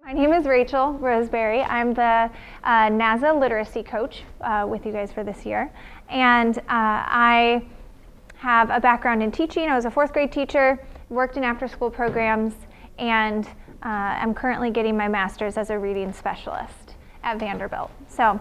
My name is Rachel Roseberry. I'm the NASA literacy coach with you guys for this year. And I have a background in teaching. I was a fourth grade teacher, worked in after school programs, and I'm currently getting my master's as a reading specialist at Vanderbilt. So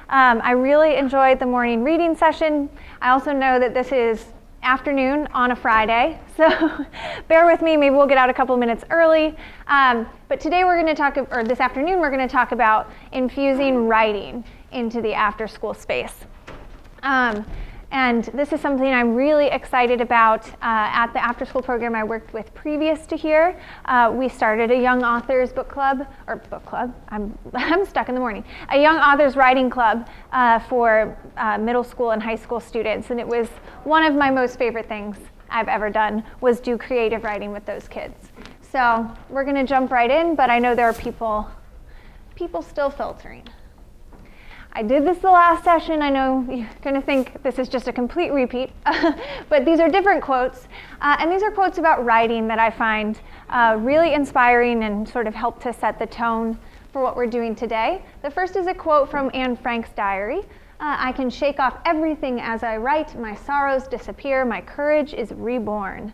I really enjoyed the morning reading session. I also know that this is afternoon on a Friday, so bear with me, maybe we'll get out a couple minutes early. But today we're going to talk, or this afternoon we're going to talk about infusing writing into the after school space. And this is something I'm really excited about. At the after school program I worked with previous to here, we started a young authors book club, I'm stuck in the morning, a young authors writing club for middle school and high school students, and it was one of my most favorite things I've ever done, was do creative writing with those kids. So we're going to jump right in, but I know there are people still filtering. I did this the last session. I know you're going to think this is just a complete repeat, but these are different quotes. And these are quotes about writing that I find really inspiring and sort of help to set the tone for what we're doing today. The first is a quote from Anne Frank's diary. I can shake off everything as I write. My sorrows disappear. My courage is reborn.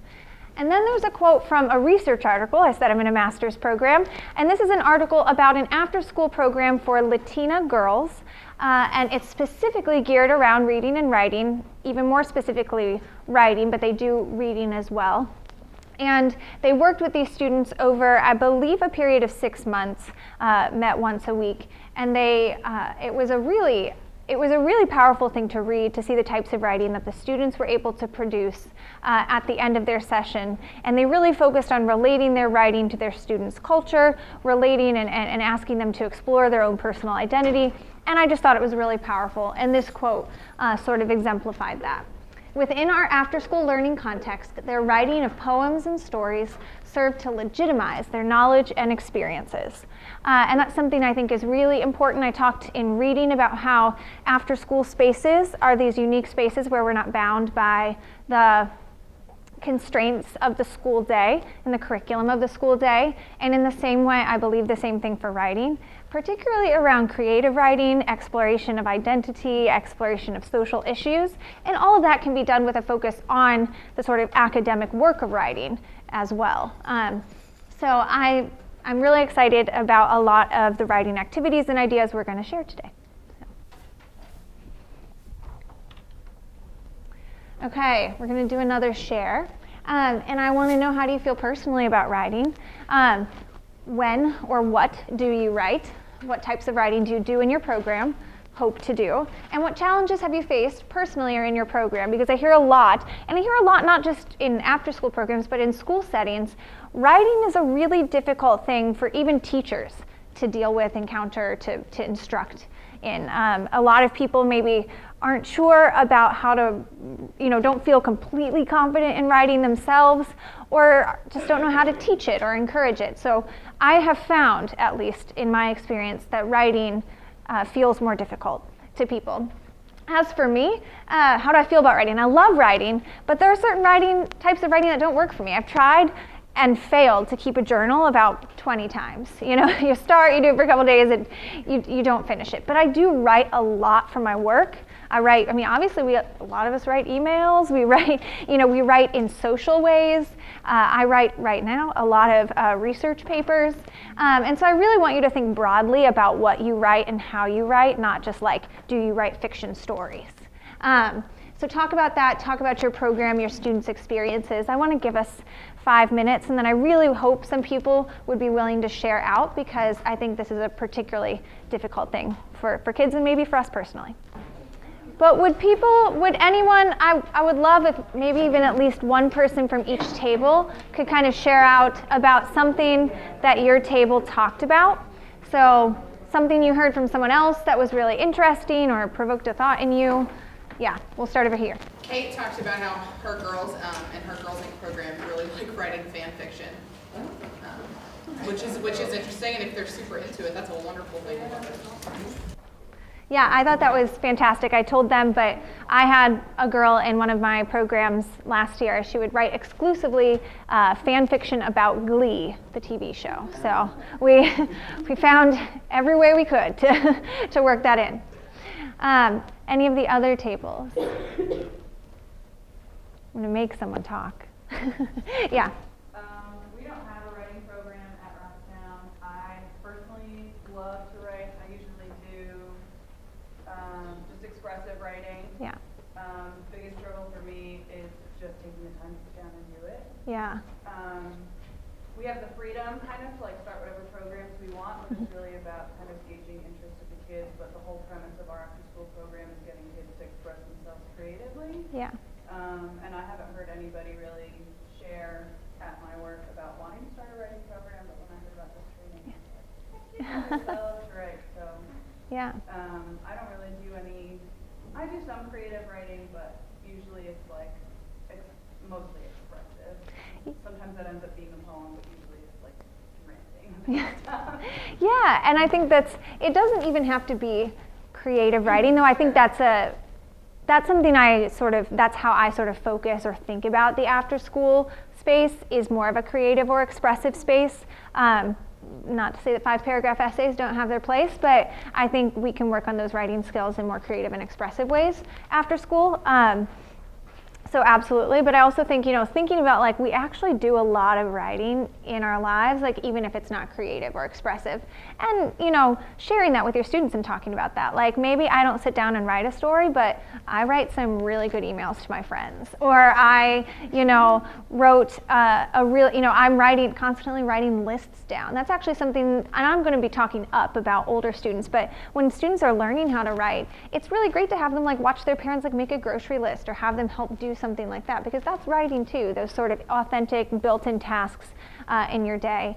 And then there's a quote from a research article. I said I'm in a master's program. And this is an article about an after-school program for Latina girls. And it's specifically geared around reading and writing, even more specifically writing, but they do reading as well. And they worked with these students over, I believe, a period of 6 months, met once a week. And it was a really powerful thing to read, to see the types of writing that the students were able to produce at the end of their session. And they really focused on relating their writing to their students' culture, relating and asking them to explore their own personal identity. And I just thought it was really powerful. And this quote sort of exemplified that. Within our after-school learning context, their writing of poems and stories serve to legitimize their knowledge and experiences. And that's something I think is really important. I talked in reading about how after-school spaces are these unique spaces where we're not bound by the constraints of the school day and the curriculum of the school day. And in the same way, I believe the same thing for writing, particularly around creative writing, exploration of identity, exploration of social issues, and all of that can be done with a focus on the sort of academic work of writing as well. So I'm really excited about a lot of the writing activities and ideas we're going to share today. Okay, we're going to do another share, and I want to know, how do you feel personally about writing? When or what do you write? What types of writing do you do in your program, hope to do? And what challenges have you faced personally or in your program? Because I hear a lot, and I hear a lot not just in after-school programs, but in school settings. Writing is a really difficult thing for even teachers to deal with, encounter, to instruct in. A lot of people maybe aren't sure about how to, don't feel completely confident in writing themselves, or just don't know how to teach it or encourage it. So I have found, at least in my experience, that writing feels more difficult to people. As for me, how do I feel about writing? I love writing, but there are certain types of writing that don't work for me. I've tried and failed to keep a journal about 20 times. You start, you do it for a couple days, and you don't finish it. But I do write a lot for my work. Obviously a lot of us write emails, we write in social ways. I write right now a lot of research papers. And so I really want you to think broadly about what you write and how you write, not just like, do you write fiction stories? So talk about that, talk about your program, your students' experiences. I want to give us 5 minutes, and then I really hope some people would be willing to share out, because I think this is a particularly difficult thing for kids and maybe for us personally. But would anyone, I would love if maybe even at least one person from each table could kind of share out about something that your table talked about. So something you heard from someone else that was really interesting or provoked a thought in you. Yeah, we'll start over here. Kate talked about how her girls and her Girls Inc. program really like writing fan fiction, which is interesting, and if they're super into it, that's a wonderful thing. Yeah, I thought that was fantastic. I told them, but I had a girl in one of my programs last year. She would write exclusively fan fiction about Glee, the TV show. So we found every way we could to work that in. Any of the other tables? I'm going to make someone talk. Yeah. We don't have a writing program at Rocktown. I personally love to write. I usually do just expressive writing. Yeah. Biggest struggle for me is just taking the time to sit down and do it. Yeah. We have the freedom kind of to like start whatever programs we want, which is really about kind of gauging interest of the kids, but the whole premise of our after school program is getting kids to express themselves creatively. Yeah. And I haven't heard anybody really share at my work about wanting to start a writing program, but when I heard about this training, I was like, heck yeah, I love to write. So Yeah. I don't really do any, I do some creative writing, but usually it's like, it's mostly expressive. Sometimes that ends up being a poem, but usually it's like ranting. Yeah, and I think it doesn't even have to be creative writing, though I think that's something that's how I sort of focus or think about the after school space is more of a creative or expressive space. Not to say that 5-paragraph essays don't have their place, but I think we can work on those writing skills in more creative and expressive ways after school. So absolutely, but I also think, thinking about like we actually do a lot of writing in our lives, like even if it's not creative or expressive, and sharing that with your students and talking about that. Like maybe I don't sit down and write a story, but I write some really good emails to my friends, or I, wrote I'm constantly writing lists down. That's actually something, and I'm going to be talking up about older students, but when students are learning how to write, it's really great to have them like watch their parents like make a grocery list or have them help do something like that, because that's writing too, those sort of authentic built-in tasks in your day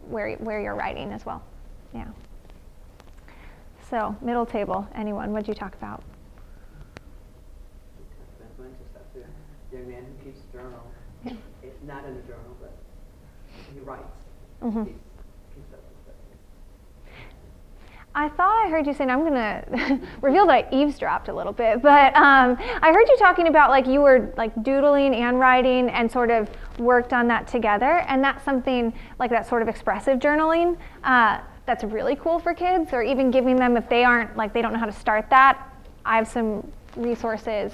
where you're writing as well. Yeah. So middle table, anyone, what'd you talk about? Young man who keeps a journal. Yeah. It's not in a journal, but he writes. Mm-hmm. Keeps up with stuff. I thought I heard you saying, I'm going to reveal that I eavesdropped a little bit, but I heard you talking about like you were like doodling and writing and sort of worked on that together, and that's something like that sort of expressive journaling that's really cool for kids, or even giving them, if they aren't, like they don't know how to start that, I have some resources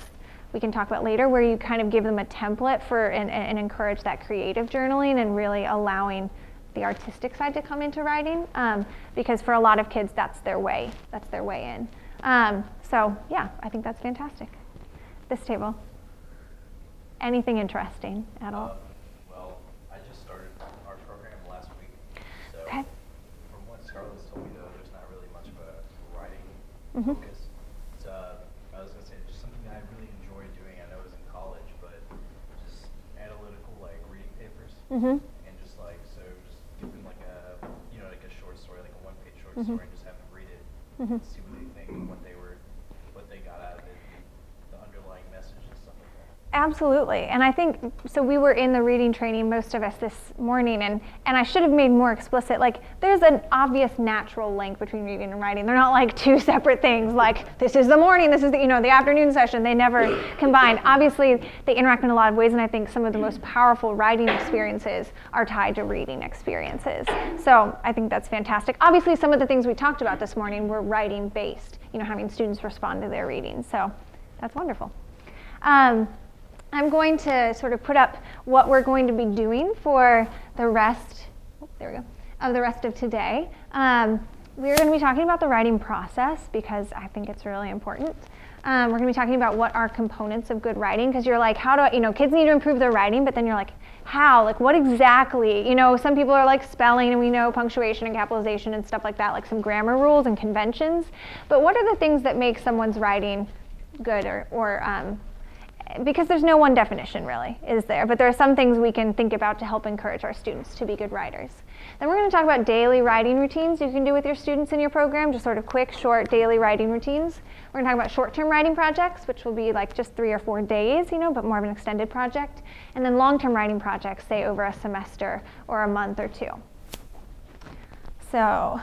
we can talk about later where you kind of give them a template for and encourage that creative journaling and really allowing the artistic side to come into writing, because for a lot of kids that's their way in. So yeah, I think that's fantastic. This table, anything interesting at all? Well, I just started our program last week, so Okay. from what Scarlett's told me though, there's not really much of a writing Mhm. focus. It's, I was going to say, just something I really enjoy doing. I know it was in college, but just analytical, like reading papers. Mm-hmm. And just give them like a, like a short story, like a one-page short Mhm. story, and just have them read it, Mhm. see what they think, what they got out of it, the underlying message and stuff like that. Absolutely, and I think, so we were in the reading training, most of us this morning, and I should have made more explicit, like there's an obvious natural link between reading and writing. They're not like two separate things, like this is the morning, this is the afternoon session. They never combine. Obviously, they interact in a lot of ways, and I think some of the most powerful writing experiences are tied to reading experiences. So I think that's fantastic. Obviously, some of the things we talked about this morning were writing based, having students respond to their reading, so that's wonderful. I'm going to sort of put up what we're going to be doing for the rest, of the rest of today. We're going to be talking about the writing process because I think it's really important. We're going to be talking about what are components of good writing, because you're like, how do I, kids need to improve their writing, but then you're like, how? Like what exactly? Some people are like spelling, and we know punctuation and capitalization and stuff like that, like some grammar rules and conventions. But what are the things that make someone's writing good or because there's no one definition really, is there? But there are some things we can think about to help encourage our students to be good writers. Then we're going to talk about daily writing routines you can do with your students in your program, just sort of quick, short daily writing routines. We're going to talk about short-term writing projects, which will be like just 3 or 4 days, but more of an extended project. And then long-term writing projects, say over a semester or a month or 2. So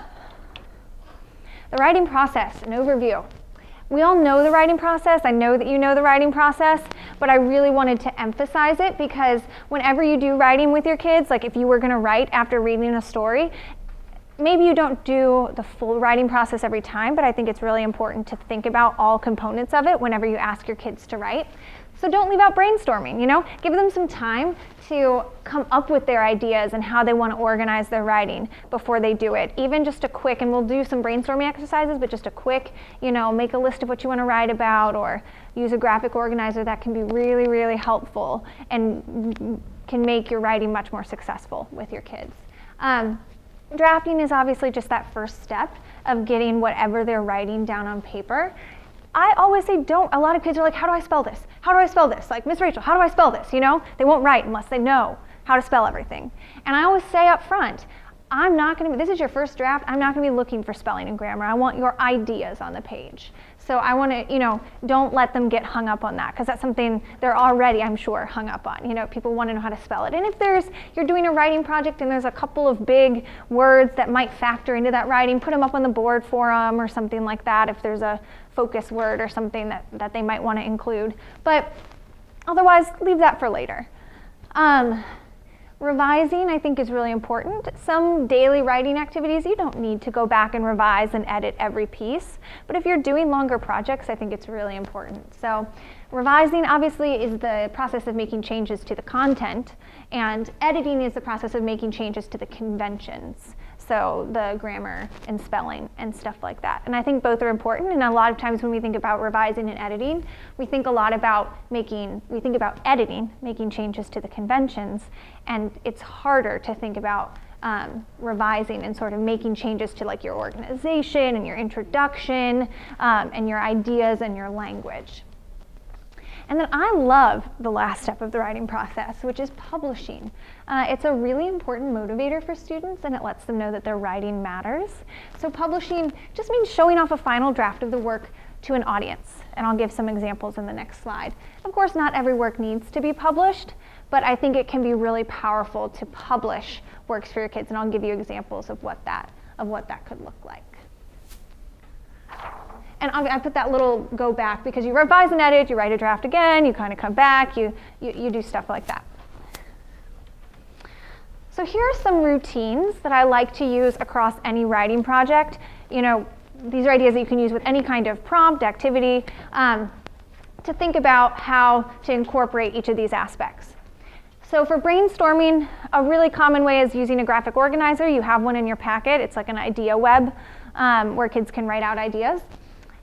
The writing process, an overview. We all know the writing process. I know that you know the writing process, but I really wanted to emphasize it because whenever you do writing with your kids, like if you were gonna write after reading a story, maybe you don't do the full writing process every time, but I think it's really important to think about all components of it whenever you ask your kids to write. So don't leave out brainstorming, give them some time to come up with their ideas and how they want to organize their writing before they do it. Even just a quick, and we'll do some brainstorming exercises, but just a quick, make a list of what you want to write about, or use a graphic organizer. That can be really, really helpful and can make your writing much more successful with your kids. Drafting is obviously just that first step of getting whatever they're writing down on paper. I always say don't. A lot of kids are like, how do I spell this? How do I spell this? Like, Miss Rachel, how do I spell this? They won't write unless they know how to spell everything. And I always say up front, this is your first draft, I'm not gonna be looking for spelling and grammar. I want your ideas on the page. So I wanna, don't let them get hung up on that, because that's something they're already, I'm sure, hung up on. People wanna know how to spell it. And if you're doing a writing project and there's a couple of big words that might factor into that writing, put them up on the board for them or something like that if there's a focus word or something that they might wanna include. But otherwise, leave that for later. Revising, I think, is really important. Some daily writing activities, you don't need to go back and revise and edit every piece. But if you're doing longer projects, I think it's really important. So revising, obviously, is the process of making changes to the content, and editing is the process of making changes to the conventions. So the grammar and spelling and stuff like that. And I think both are important, and a lot of times when we think about revising and editing, we think about editing, making changes to the conventions, and it's harder to think about revising and sort of making changes to like your organization and your introduction and your ideas and your language. And then I love the last step of the writing process, which is publishing. It's a really important motivator for students, and it lets them know that their writing matters. So publishing just means showing off a final draft of the work to an audience, and I'll give some examples in the next slide. Of course, not every work needs to be published, but I think it can be really powerful to publish works for your kids, and I'll give you examples of what that could look like. And I put that little go back because you revise and edit, you write a draft again, you kind of come back, you do stuff like that. So here are some routines that I like to use across any writing project. These are ideas that you can use with any kind of prompt, activity, to think about how to incorporate each of these aspects. So for brainstorming, a really common way is using a graphic organizer. You have one in your packet. It's like an idea web where kids can write out ideas.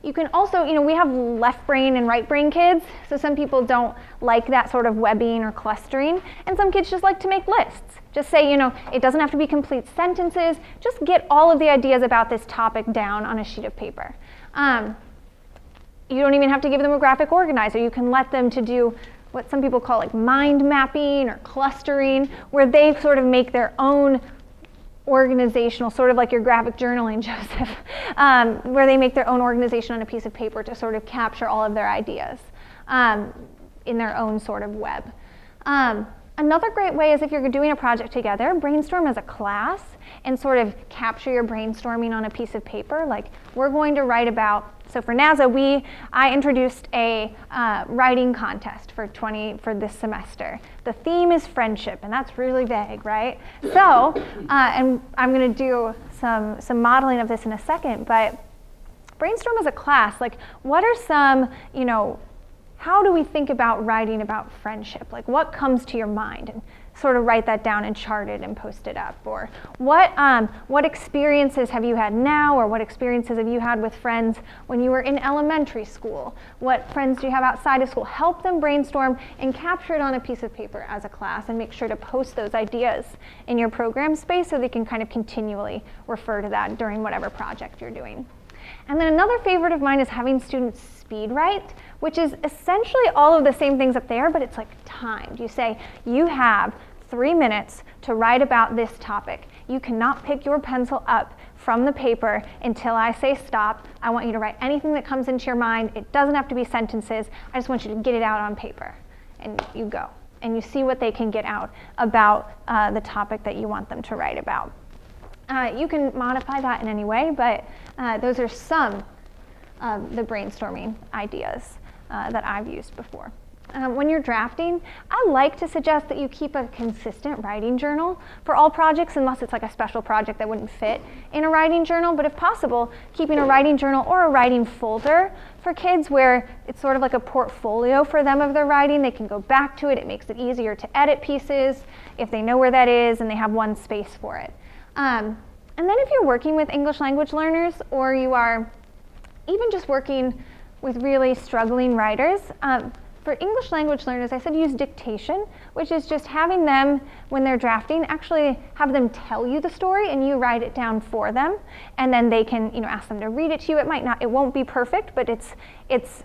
You can also, we have left brain and right brain kids, so some people don't like that sort of webbing or clustering, and some kids just like to make lists. Just say, it doesn't have to be complete sentences, just get all of the ideas about this topic down on a sheet of paper. You don't even have to give them a graphic organizer. You can let them to do what some people call like mind mapping or clustering, where they sort of make their own organizational, sort of like your graphic journaling, Joseph, where they make their own organization on a piece of paper to sort of capture all of their ideas in their own sort of web. Another great way is if you're doing a project together, brainstorm as a class and sort of capture your brainstorming on a piece of paper. Like we're going to write about, so for NASA, I introduced a writing contest for this semester. The theme is friendship, and that's really vague, right? So, and I'm gonna do some modeling of this in a second, but brainstorm as a class, like what are some, how do we think about writing about friendship? Like what comes to your mind? And sort of write that down and chart it and post it up. Or what experiences have you had now, or what experiences have you had with friends when you were in elementary school? What friends do you have outside of school? Help them brainstorm and capture it on a piece of paper as a class, and make sure to post those ideas in your program space so they can kind of continually refer to that during whatever project you're doing. And then another favorite of mine is having students speed write, which is essentially all of the same things up there, but it's like timed. You say, you have 3 minutes to write about this topic. You cannot pick your pencil up from the paper until I say stop. I want you to write anything that comes into your mind. It doesn't have to be sentences. I just want you to get it out on paper. And you go. And you see what they can get out about the topic that you want them to write about. You can modify that in any way, but those are some of the brainstorming ideas that I've used before. When you're drafting, I like to suggest that you keep a consistent writing journal for all projects, unless it's like a special project that wouldn't fit in a writing journal, but if possible, keeping a writing journal or a writing folder for kids where it's sort of like a portfolio for them of their writing. They can go back to it. It makes it easier to edit pieces if they know where that is and they have one space for it. And then if you're working with English language learners, or you are even just working with really struggling writers, for English language learners, I said use dictation, which is just having them, when they're drafting, actually have them tell you the story and you write it down for them, and then they can, ask them to read it to you. It won't be perfect, but it's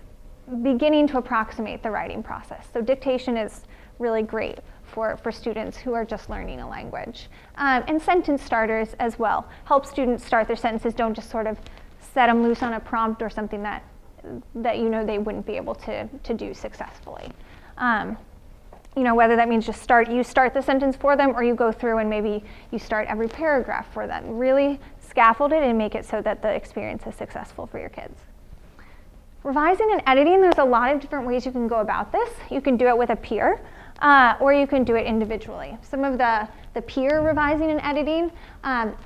beginning to approximate the writing process. So dictation is really great for students who are just learning a language. And sentence starters as well. Help students start their sentences. Don't just sort of set them loose on a prompt or something that they wouldn't be able to do successfully. Whether that means just you start the sentence for them, or you go through and maybe you start every paragraph for them. Really scaffold it and make it so that the experience is successful for your kids. Revising and editing, there's a lot of different ways you can go about this. You can do it with a peer, or you can do it individually. Some of the peer revising and editing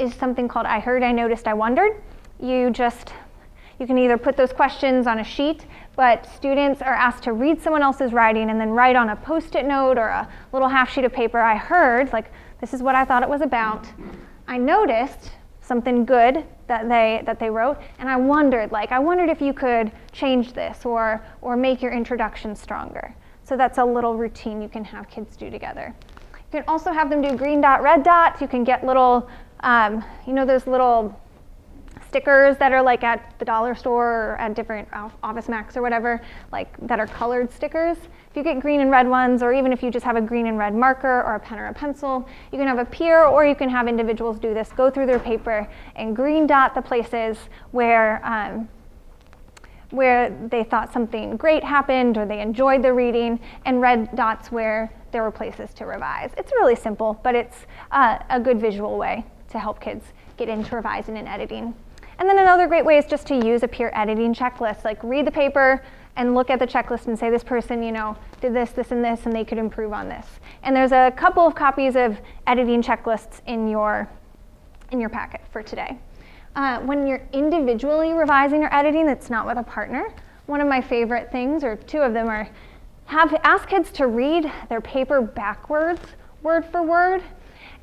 is something called I Heard, I Noticed, I Wondered. You can either put those questions on a sheet, but students are asked to read someone else's writing and then write on a Post-it note or a little half sheet of paper, I heard, this is what I thought it was about. I noticed something good that they wrote, and I wondered if you could change this or make your introduction stronger. So that's a little routine you can have kids do together. You can also have them do green dot, red dot. You can get little, those little stickers that are like at the dollar store or at different Office Max or whatever, that are colored stickers. If you get green and red ones, or even if you just have a green and red marker or a pen or a pencil, you can have a peer, or you can have individuals do this, go through their paper and green dot the places where they thought something great happened or they enjoyed the reading, and red dots where there were places to revise. It's really simple, but it's a good visual way to help kids get into revising and editing. And then another great way is just to use a peer editing checklist. Read the paper and look at the checklist and say, this person, did this, this, and this, and they could improve on this. And there's a couple of copies of editing checklists in your packet for today. When you're individually revising or editing, it's not with a partner. One of my favorite things, or two of them, are ask kids to read their paper backwards, word for word.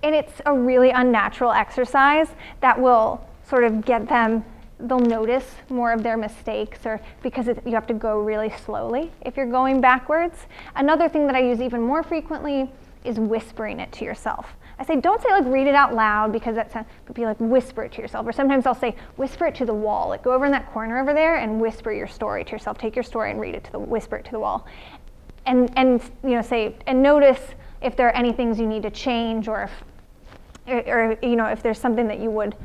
And it's a really unnatural exercise that will sort of get them, they'll notice more of their mistakes, or because you have to go really slowly if you're going backwards. Another thing that I use even more frequently is whispering it to yourself. I say, don't say read it out loud, because that could be whisper it to yourself. Or sometimes I'll say, whisper it to the wall. Go over in that corner over there and whisper your story to yourself. Take your story and whisper it to the wall. And say, and notice if there are any things you need to change, or if there's something that you would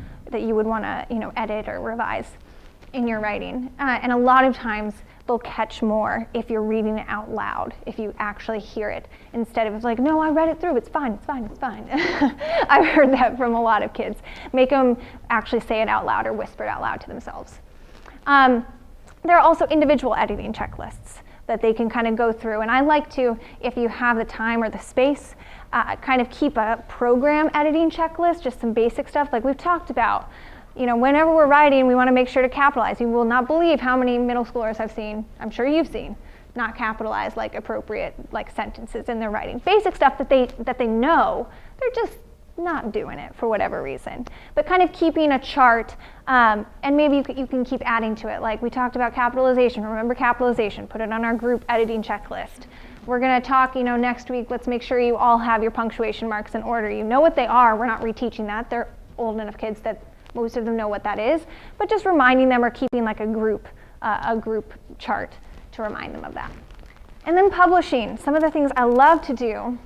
want to edit or revise in your writing. And a lot of times they'll catch more if you're reading it out loud, if you actually hear it, instead of no, I read it through, it's fine. I've heard that from a lot of kids. Make them actually say it out loud or whisper it out loud to themselves. There are also individual editing checklists that they can kind of go through. And I like to, if you have the time or the space, kind of keep a program editing checklist, just some basic stuff like we've talked about. Whenever we're writing, we want to make sure to capitalize. You will not believe how many middle schoolers I've seen, I'm sure you've seen, not capitalize appropriate sentences in their writing. Basic stuff that they know, they're just not doing it for whatever reason. But kind of keeping a chart, and maybe you can keep adding to it. We talked about capitalization. Remember capitalization. Put it on our group editing checklist. We're going to talk, next week, let's make sure you all have your punctuation marks in order. You know what they are. We're not reteaching that. They're old enough kids that most of them know what that is. But just reminding them, or keeping a group chart to remind them of that. And then publishing. Some of the things I love to do,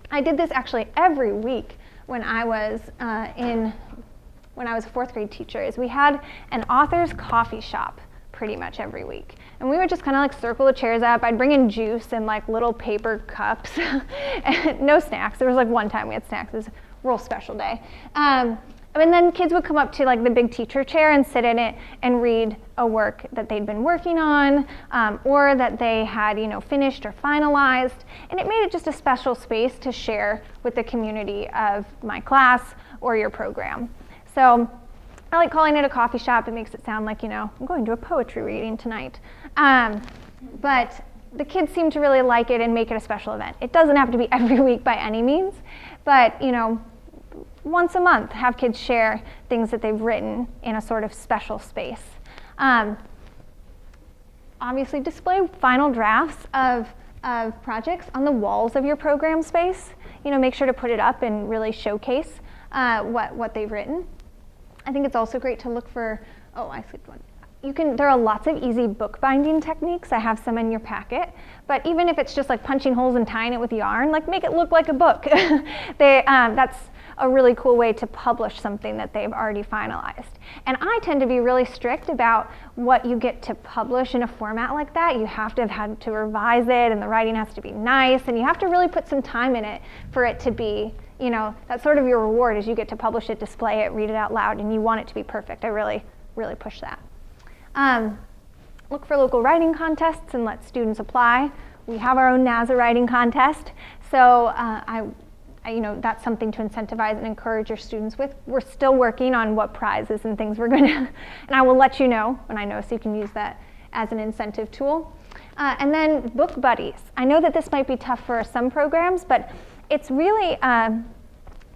I did this actually every week when I was a fourth grade teacher, is we had an author's coffee shop pretty much every week. And we would just kind of circle the chairs up. I'd bring in juice in little paper cups. And no snacks. There was one time we had snacks. It was a real special day. And then kids would come up to like the big teacher chair and sit in it and read a work that they'd been working on, or that they had, finished or finalized. And it made it just a special space to share with the community of my class or your program. So I like calling it a coffee shop. It makes it sound like, I'm going to a poetry reading tonight. But the kids seem to really like it and make it a special event. It doesn't have to be every week by any means, but, once a month, have kids share things that they've written in a sort of special space. Obviously, display final drafts of projects on the walls of your program space. Make sure to put it up and really showcase what they've written. I think it's also great to look for, I skipped one. There are lots of easy bookbinding techniques. I have some in your packet. But even if it's just like punching holes and tying it with yarn, like make it look like a book. That's a really cool way to publish something that they've already finalized. And I tend to be really strict about what you get to publish in a format like that. You have to have had to revise it, and the writing has to be nice, and you have to really put some time in it for it to be, that's sort of your reward, is you get to publish it, display it, read it out loud, and you want it to be perfect. I really, really push that. Look for local writing contests and let students apply. We have our own NASA writing contest, so that's something to incentivize and encourage your students with. We're still working on what prizes and things we're going to, and I will let you know when I know, so you can use that as an incentive tool. And then book buddies. I know that this might be tough for some programs, but it's really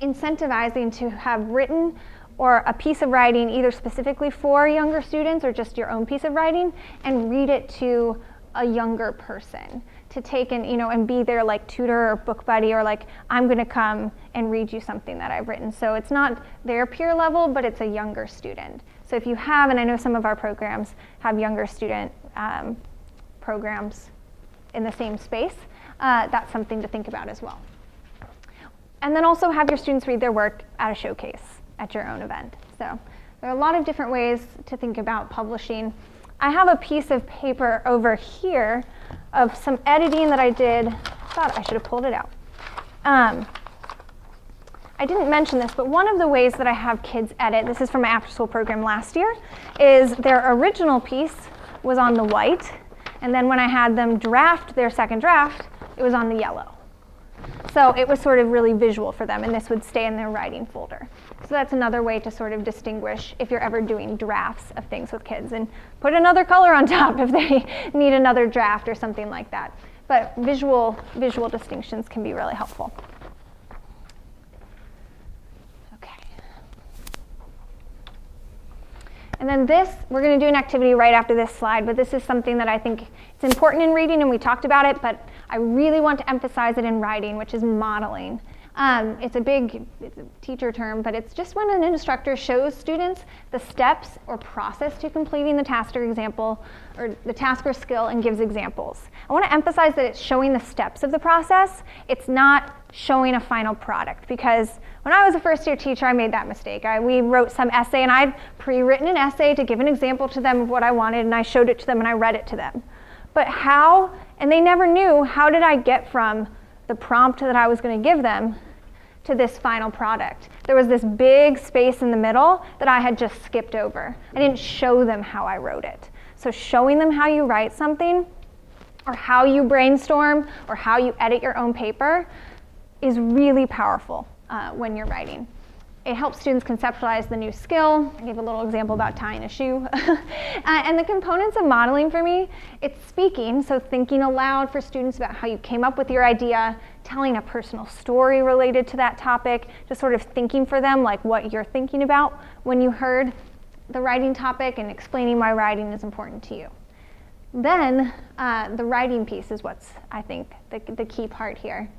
incentivizing to have written or a piece of writing either specifically for younger students or just your own piece of writing, and read it to a younger person, to take and be their like tutor or book buddy, or like, I'm going to come and read you something that I've written. So it's not their peer level, but it's a younger student. So if you have, and I know some of our programs have younger student programs in the same space, that's something to think about as well. And then also have your students read their work at a showcase at your own event. So there are a lot of different ways to think about publishing. I have a piece of paper over here of some editing that I did. Thought I should have pulled it out. I didn't mention this, but one of the ways that I have kids edit, this is from my after school program last year, is their original piece was on the white, and then when I had them draft their second draft, it was on the yellow. So it was sort of really visual for them, and this would stay in their writing folder. So that's another way to sort of distinguish if you're ever doing drafts of things with kids, and put another color on top if they need another draft or something like that. But visual distinctions can be really helpful. Okay. And then we're going to do an activity right after this slide, but this is something that I think it's important in reading, and we talked about it, but I really want to emphasize it in writing, which is modeling. It's a teacher term, but it's just when an instructor shows students the steps or process to completing the task or example, or the task or skill, and gives examples. I want to emphasize that it's showing the steps of the process. It's not showing a final product, because when I was a first year teacher, I made that mistake. We wrote some essay, and I'd pre-written an essay to give an example to them of what I wanted, and I showed it to them and I read it to them. But how, and they never knew, how did I get from the prompt that I was going to give them to this final product? There was this big space in the middle that I had just skipped over. I didn't show them how I wrote it. So showing them how you write something, or how you brainstorm, or how you edit your own paper is really powerful when you're writing. It helps students conceptualize the new skill. I gave a little example about tying a shoe. And the components of modeling for me, it's speaking, so thinking aloud for students about how you came up with your idea, telling a personal story related to that topic, just sort of thinking for them like what you're thinking about when you heard the writing topic, and explaining why writing is important to you. Then the writing piece is what's, I think, the key part here.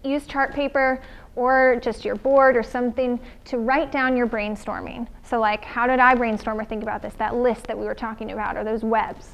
Use chart paper or just your board or something to write down your brainstorming. So like, how did I brainstorm or think about this, that list that we were talking about, or those webs.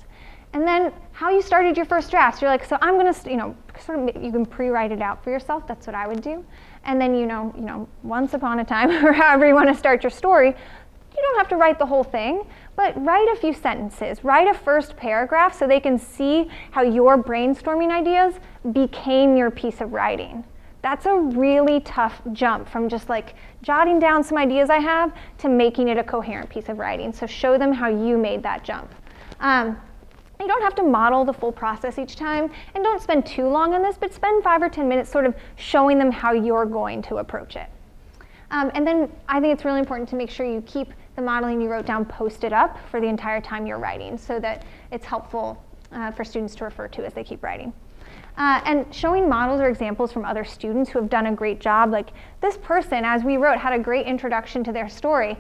And then how you started your first draft. You're like, so I'm gonna, sort of, you can pre-write it out for yourself. That's what I would do. And then, once upon a time, or however you wanna start your story, you don't have to write the whole thing, but write a few sentences. Write a first paragraph so they can see how your brainstorming ideas became your piece of writing. That's a really tough jump from just like jotting down some ideas I have to making it a coherent piece of writing. So show them how you made that jump. You don't have to model the full process each time, and don't spend too long on this, but spend 5 or 10 minutes sort of showing them how you're going to approach it. And then I think it's really important to make sure you keep the modeling you wrote down posted up for the entire time you're writing so that it's helpful for students to refer to as they keep writing. And showing models or examples from other students who have done a great job, like this person, as we wrote, had a great introduction to their story.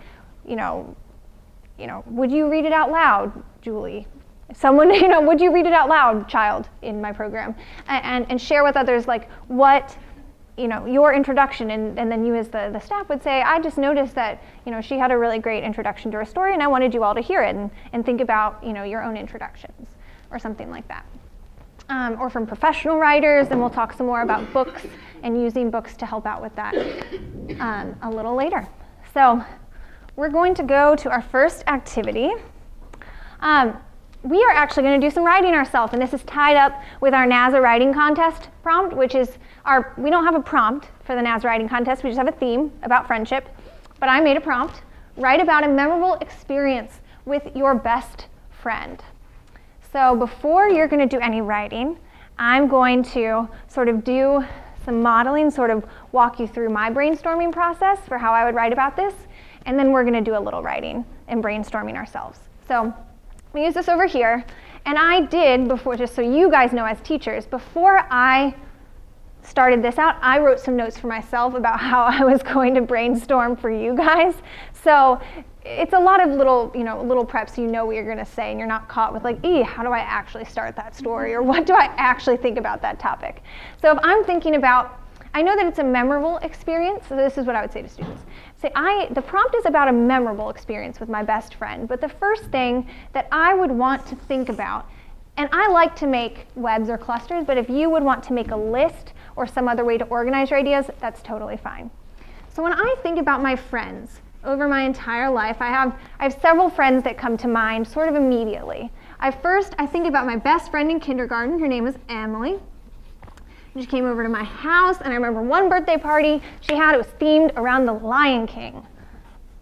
Would you read it out loud, Julie? Someone, would you read it out loud, child, in my program? And share with others like what, your introduction, and then you as the staff would say, I just noticed that, she had a really great introduction to her story and I wanted you all to hear it and think about, your own introductions or something like that. Or from professional writers, and we'll talk some more about books and using books to help out with that a little later. So we're going to go to our first activity. We are actually going to do some writing ourselves, and this is tied up with our NASA writing contest prompt, which is we don't have a prompt for the NASA writing contest, we just have a theme about friendship, but I made a prompt. Write about a memorable experience with your best friend. So before you're going to do any writing, I'm going to sort of do some modeling, sort of walk you through my brainstorming process for how I would write about this, and then we're going to do a little writing and brainstorming ourselves. So we use this over here, and I did before, just so you guys know as teachers, before I started this out, I wrote some notes for myself about how I was going to brainstorm for you guys. So it's a lot of little preps, so you know what you're going to say, and you're not caught with like, how do I actually start that story, or what do I actually think about that topic? So if I'm thinking about, I know that it's a memorable experience, so this is what I would say to students. The prompt is about a memorable experience with my best friend, but the first thing that I would want to think about, and I like to make webs or clusters, but if you would want to make a list or some other way to organize your ideas, that's totally fine. So when I think about my friends over my entire life, I have several friends that come to mind sort of immediately. I think about my best friend in kindergarten. Her name was Emily. She came over to my house, and I remember one birthday party she had. It was themed around the Lion King.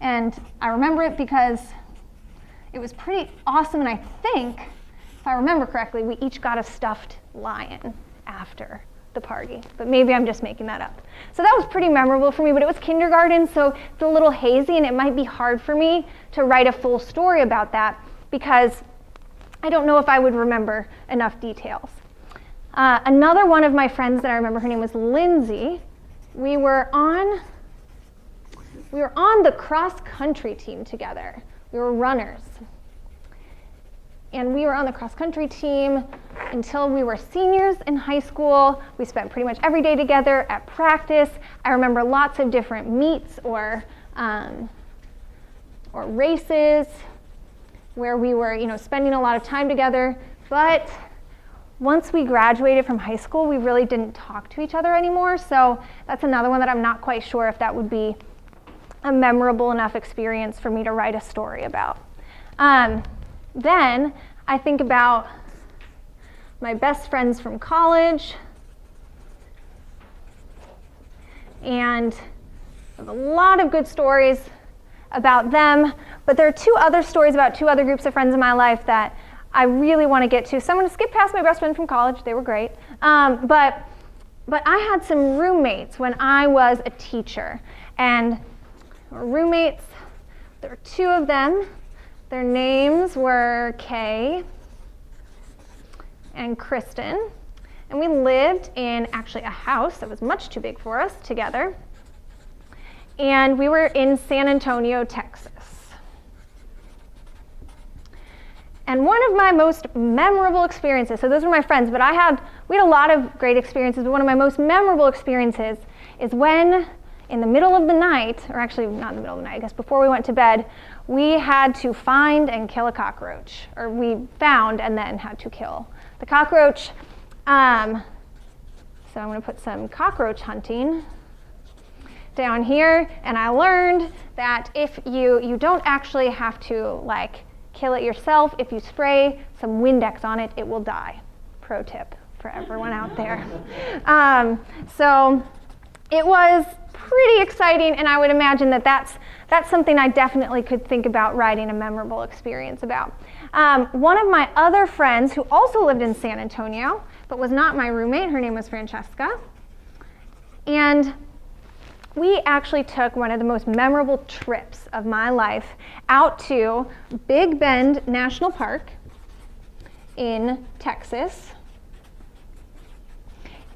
And I remember it because it was pretty awesome, and I think, if I remember correctly, we each got a stuffed lion after the party. But maybe I'm just making that up. So that was pretty memorable for me, but it was kindergarten, so it's a little hazy, and it might be hard for me to write a full story about that because I don't know if I would remember enough details. Another one of my friends that I remember, her name was Lindsay. We were on the cross-country team together. We were runners. And we were on the cross-country team until we were seniors in high school. We spent pretty much every day together at practice. I remember lots of different meets or races where we were, spending a lot of time together. But once we graduated from high school, we really didn't talk to each other anymore. So that's another one that I'm not quite sure if that would be a memorable enough experience for me to write a story about. Then I think about my best friends from college, and I have a lot of good stories about them, but there are 2 other stories about 2 other groups of friends in my life that I really want to get to. So I'm going to skip past my best friend from college. They were great. But I had some roommates when I was a teacher, and roommates, there were 2 of them. Their names were Kay and Kristen, and we lived in actually a house that was much too big for us together, and we were in San Antonio, Texas. And one of my most memorable experiences, so those were my friends, but we had a lot of great experiences, but one of my most memorable experiences is when in the middle of the night, or actually not in the middle of the night, I guess before we went to bed, we had to find and kill a cockroach, or we found and then had to kill the cockroach. So I'm going to put some cockroach hunting down here, and I learned that if you don't actually have to kill it yourself. If you spray some Windex on it, it will die. Pro tip for everyone out there. So it was pretty exciting, and I would imagine that that's something I definitely could think about writing a memorable experience about. One of my other friends who also lived in San Antonio, but was not my roommate, her name was Francesca, and we actually took one of the most memorable trips of my life out to Big Bend National Park in Texas.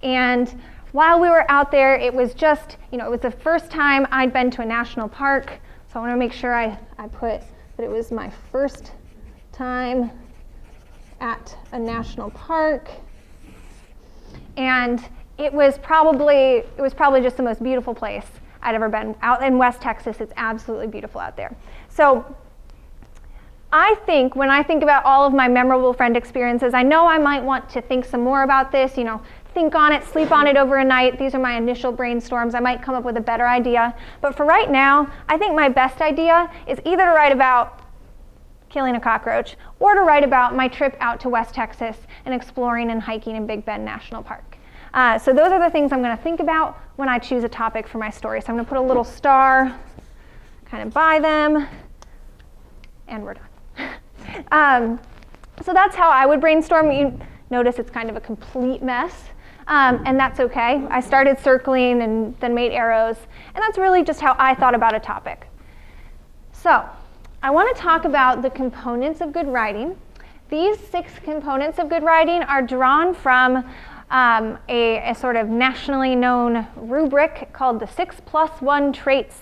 And while we were out there, it was just, it was the first time I'd been to a national park. So I want to make sure I put that it was my first time at a national park. And it was probably just the most beautiful place I'd ever been. Out in West Texas, it's absolutely beautiful out there. So I think when I think about all of my memorable friend experiences, I know I might want to think some more about this, think on it, sleep on it over a night. These are my initial brainstorms. I might come up with a better idea. But for right now, I think my best idea is either to write about killing a cockroach or to write about my trip out to West Texas and exploring and hiking in Big Bend National Park. So those are the things I'm going to think about when I choose a topic for my story. So I'm going to put a little star kind of by them, and we're done. So that's how I would brainstorm. You notice it's kind of a complete mess, and that's okay. I started circling and then made arrows, and that's really just how I thought about a topic. So I want to talk about the components of good writing. These 6 components of good writing are drawn from a sort of nationally known rubric called the 6+1 Traits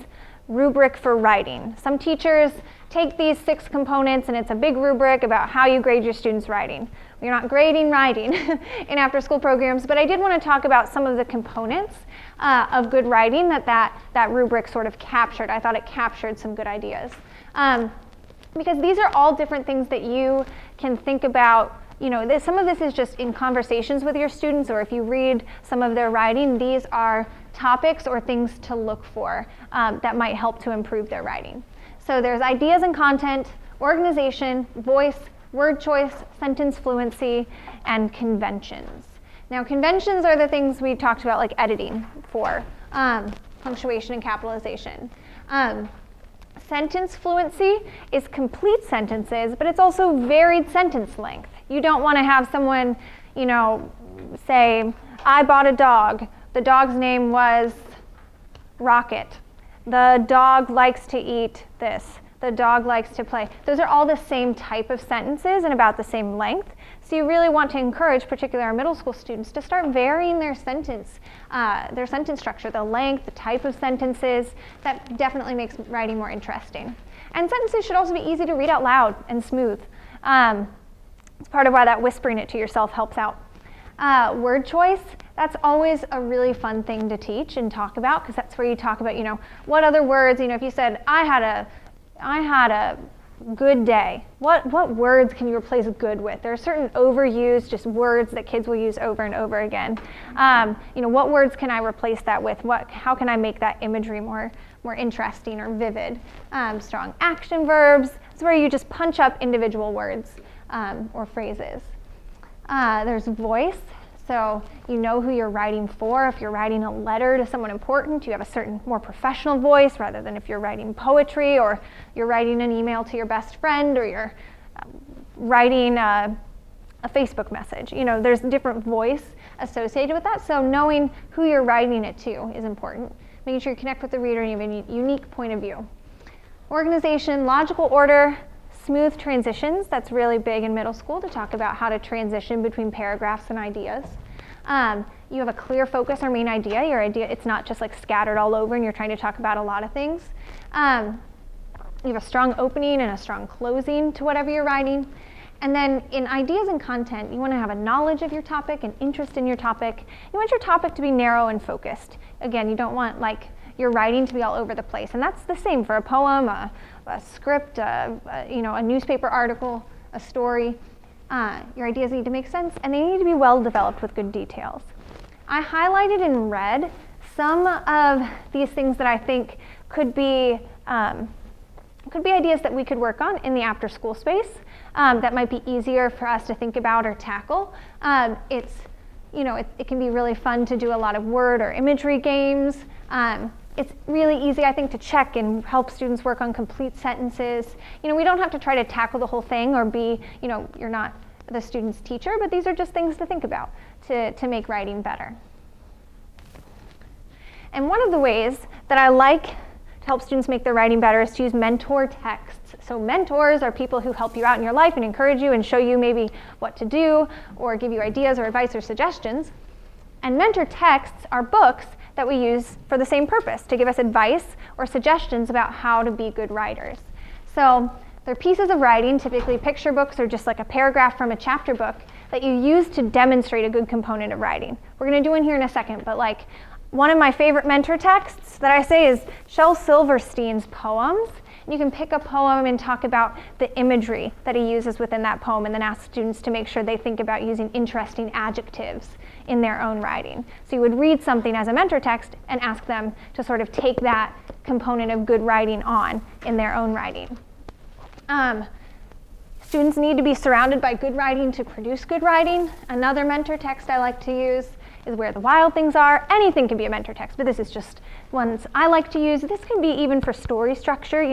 rubric for writing. Some teachers take these 6 components and it's a big rubric about how you grade your students' writing. We're not grading writing in after-school programs, but I did want to talk about some of the components of good writing that rubric sort of captured. I thought it captured some good ideas. Because these are all different things that you can think about. Some of this is just in conversations with your students, or if you read some of their writing, these are topics or things to look for that might help to improve their writing. So there's ideas and content, organization, voice, word choice, sentence fluency, and conventions. Now, conventions are the things we talked about, like editing for punctuation and capitalization. Sentence fluency is complete sentences, but it's also varied sentence length. You don't want to have someone, say, I bought a dog. The dog's name was Rocket. The dog likes to eat this. The dog likes to play. Those are all the same type of sentences and about the same length. So you really want to encourage, particularly our middle school students, to start varying their sentence structure, the length, the type of sentences. That definitely makes writing more interesting. And sentences should also be easy to read out loud and smooth. It's part of why that whispering it to yourself helps out. Word choice, that's always a really fun thing to teach and talk about, because that's where you talk about, what other words, if you said, I had a good day. What words can you replace good with? There are certain overused just words that kids will use over and over again. What words can I replace that with? How can I make that imagery more interesting or vivid? Strong action verbs. It's where you just punch up individual words or phrases. There's voice. So you know who you're writing for. If you're writing a letter to someone important, you have a certain more professional voice, rather than if you're writing poetry or you're writing an email to your best friend, or you're writing a Facebook message. There's a different voice associated with that. So knowing who you're writing it to is important. Making sure you connect with the reader and you have a unique point of view. Organization, logical order, smooth transitions. That's really big in middle school, to talk about how to transition between paragraphs and ideas. You have a clear focus or main idea. Your idea, it's not just like scattered all over and you're trying to talk about a lot of things. You have a strong opening and a strong closing to whatever you're writing. And then in ideas and content, you want to have a knowledge of your topic, an interest in your topic. You want your topic to be narrow and focused. Again, you don't want your writing to be all over the place. And that's the same for a poem, a script, a newspaper article, a story. Your ideas need to make sense, and they need to be well developed with good details. I highlighted in red some of these things that I think could be ideas that we could work on in the after-school space that might be easier for us to think about or tackle. It's it can be really fun to do a lot of word or imagery games. It's really easy, I think, to check and help students work on complete sentences. We don't have to try to tackle the whole thing or be, you're not the student's teacher, but these are just things to think about to make writing better. And one of the ways that I like to help students make their writing better is to use mentor texts. So mentors are people who help you out in your life and encourage you and show you maybe what to do or give you ideas or advice or suggestions. And mentor texts are books that we use for the same purpose, to give us advice or suggestions about how to be good writers. So they're pieces of writing, typically picture books or just like a paragraph from a chapter book that you use to demonstrate a good component of writing. We're going to do in here in a second, but like one of my favorite mentor texts that I say is Shel Silverstein's poems. And you can pick a poem and talk about the imagery that he uses within that poem and then ask students to make sure they think about using interesting adjectives in their own writing. So you would read something as a mentor text and ask them to sort of take that component of good writing on in their own writing. Students need to be surrounded by good writing to produce good writing. Another mentor text I like to use is Where the Wild Things Are. Anything can be a mentor text, but this is just ones I like to use. This can be even for story structure,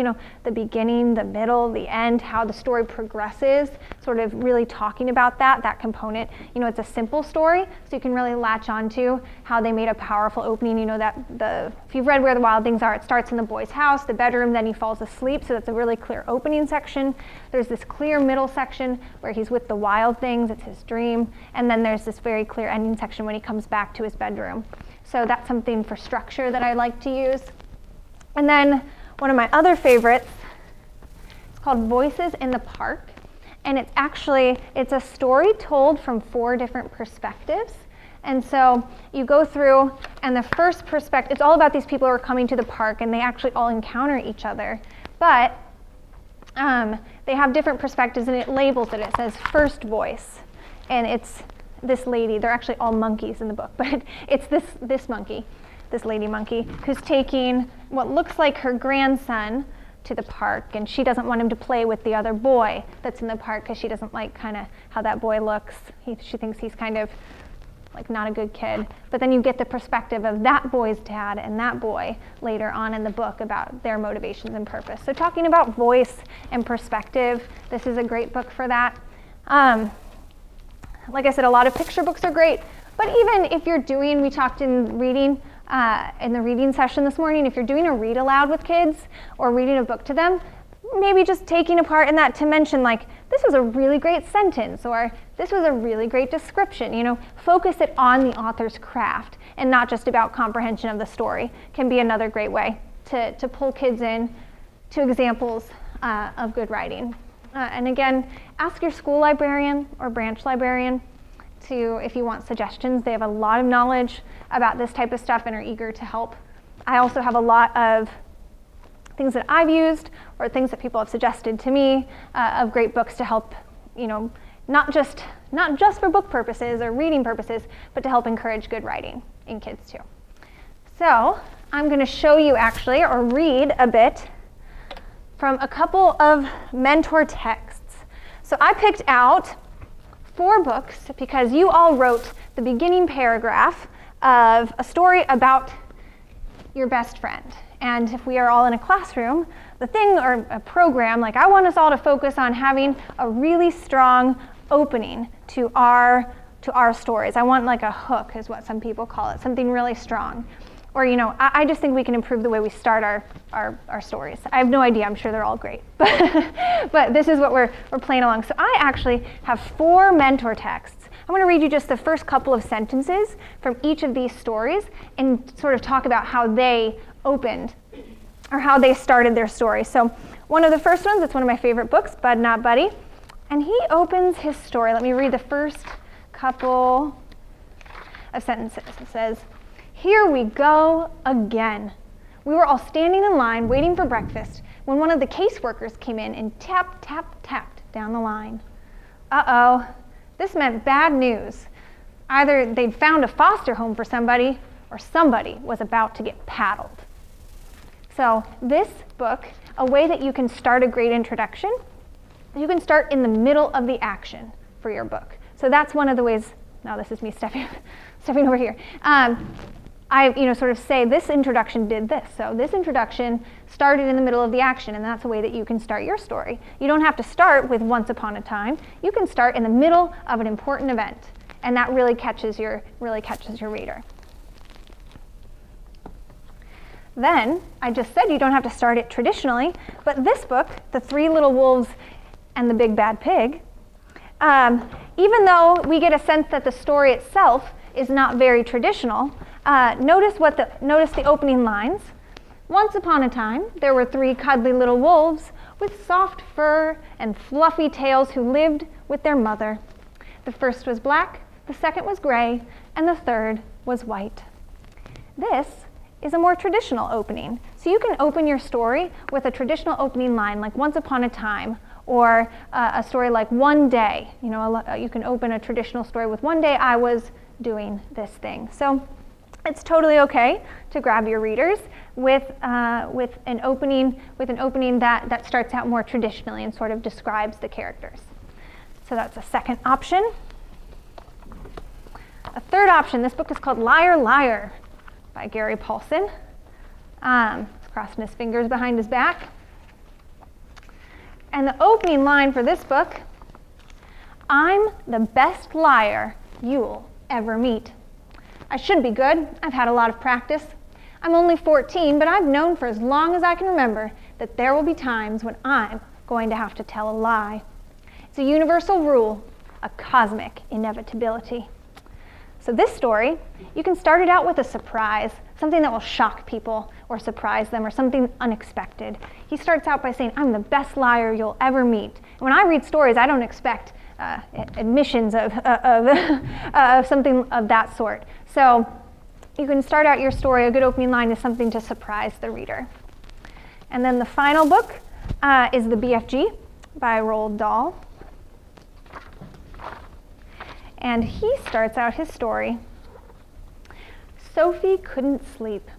the beginning, the middle, the end, how the story progresses, sort of really talking about that component. It's a simple story, so you can really latch onto how they made a powerful opening. If you've read Where the Wild Things Are, it starts in the boy's house, the bedroom, then he falls asleep, so that's a really clear opening section. There's this clear middle section where he's with the wild things, it's his dream, and then there's this very clear ending section when he comes back to his bedroom. So that's something for structure that I like to use. And then one of my other favorites, it's called Voices in the Park. And it's a story told from 4 different perspectives. And so you go through, and the first perspective, it's all about these people who are coming to the park, and they actually all encounter each other. But they have different perspectives, and it labels it. It says first voice, and it's this lady. They're actually all monkeys in the book, but it's this monkey, this lady monkey, who's taking what looks like her grandson to the park, and she doesn't want him to play with the other boy that's in the park because she doesn't like kind of how that boy looks. She thinks he's kind of like not a good kid. But then you get the perspective of that boy's dad and that boy later on in the book about their motivations and purpose. So talking about voice and perspective, this is a great book for that. Like I said, a lot of picture books are great, but even if you're we talked in reading, in the reading session this morning, if you're doing a read aloud with kids or reading a book to them, maybe just taking a part in that to mention like, this was a really great sentence, or this was a really great description. Focus it on the author's craft and not just about comprehension of the story can be another great way to pull kids in to examples of good writing. And again, ask your school librarian or branch librarian if you want suggestions. They have a lot of knowledge about this type of stuff and are eager to help. I also have a lot of things that I've used or things that people have suggested to me of great books to help, not just for book purposes or reading purposes, but to help encourage good writing in kids too. So I'm going to show you actually, or read a bit from a couple of mentor texts. So I picked out 4 books because you all wrote the beginning paragraph of a story about your best friend. And if we are all in a classroom, the thing or a program, like I want us all to focus on having a really strong opening to our stories. I want like a hook is what some people call it, something really strong. Or, I just think we can improve the way we start our stories. I have no idea, I'm sure they're all great. But this is what we're playing along. So I actually have 4 mentor texts. I'm going to read you just the first couple of sentences from each of these stories and sort of talk about how they opened or how they started their story. So one of the first ones, it's one of my favorite books, Bud Not Buddy. And he opens his story. Let me read the first couple of sentences. It says, "Here we go again. We were all standing in line waiting for breakfast when one of the caseworkers came in and tapped down the line. Uh-oh, this meant bad news. Either they'd found a foster home for somebody or somebody was about to get paddled." So this book, a way that you can start a great introduction, you can start in the middle of the action for your book. So that's one of the ways now this is me stepping over here. I sort of say this introduction did this. So this introduction started in the middle of the action, and that's a way that you can start your story. You don't have to start with once upon a time. You can start in the middle of an important event, and that really catches your reader. Then, I just said you don't have to start it traditionally, but this book, The Three Little Wolves and the Big Bad Pig, even though we get a sense that the story itself is not very traditional, notice the opening lines. Once upon a time, there were 3 cuddly little wolves with soft fur and fluffy tails who lived with their mother. The first was black, the second was gray, and the third was white. This is a more traditional opening. So you can open your story with a traditional opening line like once upon a time, or a story like one day. You can open a traditional story with one day I was doing this thing. So it's totally okay to grab your readers with an opening that starts out more traditionally and sort of describes the characters. So that's a second option. A third option, this book is called Liar, Liar by Gary Paulson. He's crossing his fingers behind his back. And the opening line for this book, I'm the best liar you'll ever meet. I should be good. I've had a lot of practice. I'm only 14, but I've known for as long as I can remember that there will be times when I'm going to have to tell a lie. It's a universal rule, a cosmic inevitability. So this story, you can start it out with a surprise, something that will shock people or surprise them, or something unexpected. He starts out by saying, I'm the best liar you'll ever meet. And when I read stories, I don't expect admissions of something of that sort. So you can start out your story, a good opening line is something to surprise the reader. And then the final book is The BFG by Roald Dahl. And he starts out his story. Sophie couldn't sleep.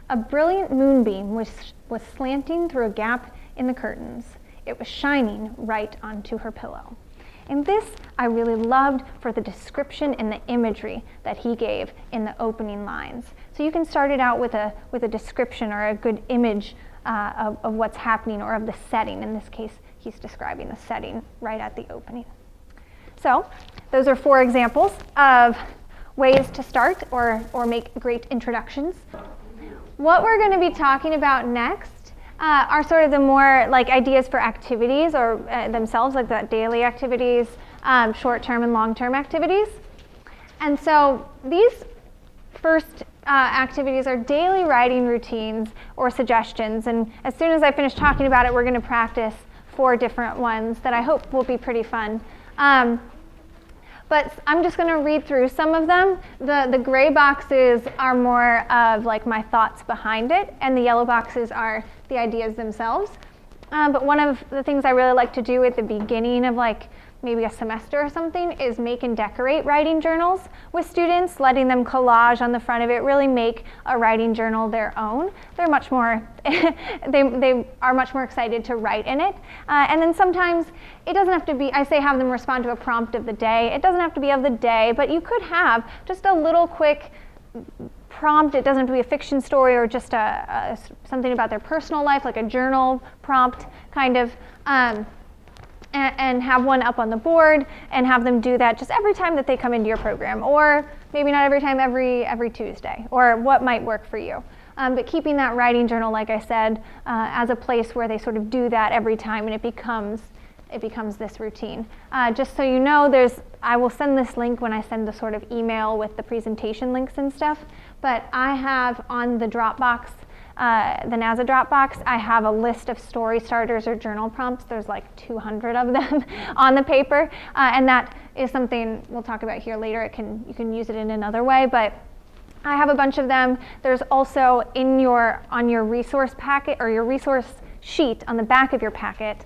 A brilliant moonbeam was slanting through a gap in the curtains. It was shining right onto her pillow. And this I really loved for the description and the imagery that he gave in the opening lines. So you can start it out with a description or a good image of what's happening, or of the setting. In this case, he's describing the setting right at the opening. So those are 4 examples of ways to start or make great introductions. What we're going to be talking about next are sort of the more like ideas for activities, or themselves, like the daily activities, short-term and long-term activities. And so these first activities are daily writing routines or suggestions. And as soon as I finish talking about it, we're going to practice 4 different ones that I hope will be pretty fun. But I'm just going to read through some of them. The gray boxes are more of like my thoughts behind it, and the yellow boxes are the ideas themselves. But one of the things I really like to do at the beginning of like maybe a semester or something is make and decorate writing journals with students, letting them collage on the front of it, really make a writing journal their own. They're much more, they are much more excited to write in it. And then sometimes it doesn't have to be, I say have them respond to a prompt of the day. It doesn't have to be of the day, but you could have just a little quick prompt. It doesn't have to be a fiction story or just something about their personal life, like a journal prompt kind of, and have one up on the board and have them do that just every time that they come into your program, or maybe not every time, every Tuesday, or what might work for you. But keeping that writing journal, like I said, as a place where they sort of do that every time, and it becomes this routine. Just so you know, I will send this link when I send the sort of email with the presentation links and stuff, but I have on the Dropbox, the NASA Dropbox, I have a list of story starters or journal prompts. There's like 200 of them on the paper, and that is something we'll talk about here later. You can use it in another way, but I have a bunch of them. There's also on your resource packet or your resource sheet on the back of your packet,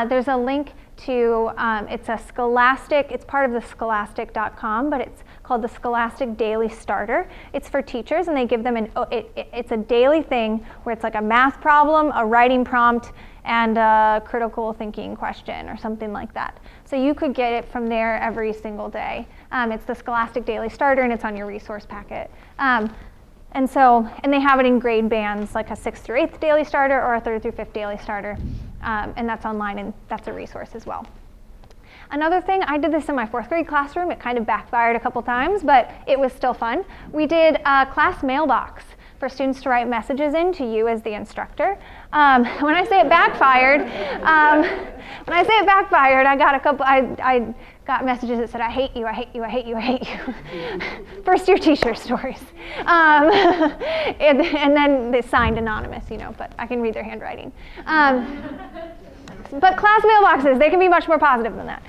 there's a link to, it's a Scholastic, it's part of the scholastic.com, but it's called the Scholastic Daily Starter. It's for teachers, and they give them it's a daily thing where it's like a math problem, a writing prompt, and a critical thinking question or something like that. So you could get it from there every single day. It's the Scholastic Daily Starter, and it's on your resource packet. And they have it in grade bands, like a 6th through 8th daily starter or a 3rd through 5th daily starter. And that's online, and that's a resource as well. Another thing, I did this in my 4th grade classroom. It kind of backfired a couple times, but it was still fun. We did a class mailbox for students to write messages in to you as the instructor. When I say it backfired, I got a couple, I got messages that said, I hate you, I hate you, I hate you, I hate you. First year t-shirt stories. And then they signed anonymous, but I can read their handwriting. But class mailboxes, they can be much more positive than that.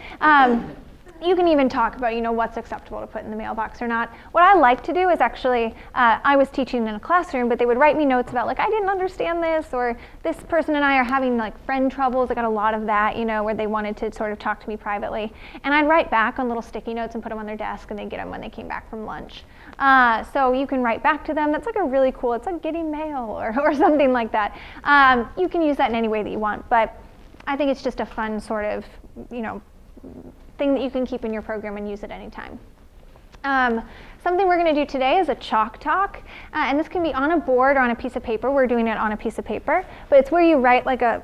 You can even talk about, what's acceptable to put in the mailbox or not. What I like to do is actually, I was teaching in a classroom, but they would write me notes about I didn't understand this, or this person and I are having friend troubles. I got a lot of that, where they wanted to sort of talk to me privately. And I'd write back on little sticky notes and put them on their desk, and they'd get them when they came back from lunch. So you can write back to them. That's a really cool, it's like getting mail or something like that. You can use that in any way that you want, but I think it's just a fun sort of, thing that you can keep in your program and use at any time. Something we're going to do today is a chalk talk, and this can be on a board or on a piece of paper. We're doing it on a piece of paper, but it's where you write I feel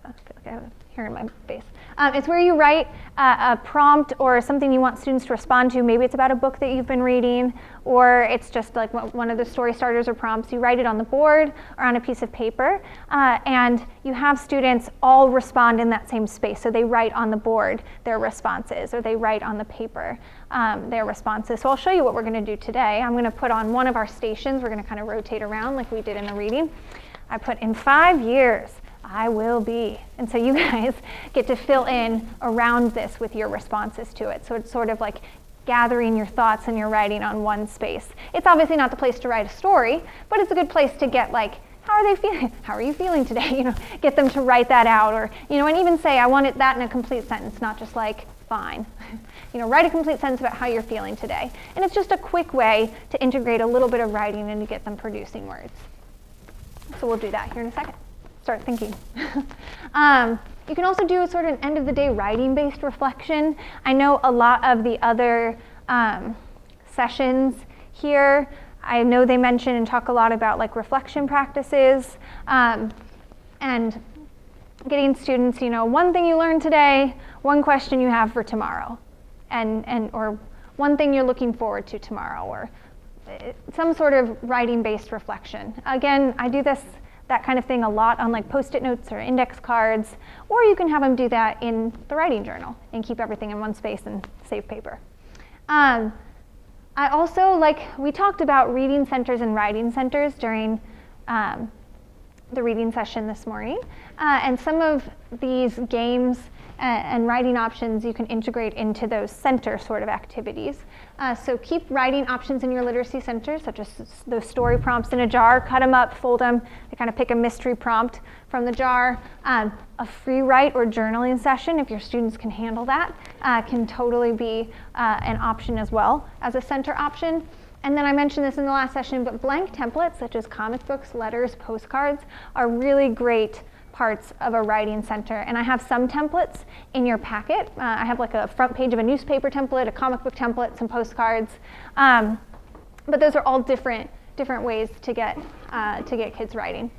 like I have hair in my face. It's where you write a prompt or something you want students to respond to. Maybe it's about a book that you've been reading, or it's just one of the story starters or prompts. You write it on the board or on a piece of paper, and you have students all respond in that same space. So they write on the board their responses, or they write on the paper their responses. So I'll show you what we're going to do today. I'm going to put on one of our stations. We're going to kind of rotate around like we did in the reading. I put, in 5 years, I will be. And so you guys get to fill in around this with your responses to it. So it's sort of like gathering your thoughts and your writing on one space. It's obviously not the place to write a story, but it's a good place to get how are they feeling? How are you feeling today? Get them to write that out, or, and even say, I want that in a complete sentence, not just fine. Write a complete sentence about how you're feeling today. And it's just a quick way to integrate a little bit of writing and to get them producing words. So we'll do that here in a second. Start thinking. You can also do sort of an end of the day writing-based reflection. I know a lot of the other sessions here, I know they mention and talk a lot about reflection practices and getting students, one thing you learned today, one question you have for tomorrow, or one thing you're looking forward to tomorrow, or some sort of writing-based reflection. Again, I do that kind of thing a lot on Post-it notes or index cards, or you can have them do that in the writing journal and keep everything in one space and save paper. I also, we talked about reading centers and writing centers during the reading session this morning, and some of these games and writing options you can integrate into those center sort of activities. So keep writing options in your literacy center, such as those story prompts in a jar. Cut them up, fold them, to kind of pick a mystery prompt from the jar. A free write or journaling session, if your students can handle that, can totally be an option as well as a center option. And then I mentioned this in the last session, but blank templates such as comic books, letters, postcards are really great parts of a writing center. And I have some templates in your packet. I have a front page of a newspaper template, a comic book template, some postcards. But those are all different ways to get kids writing.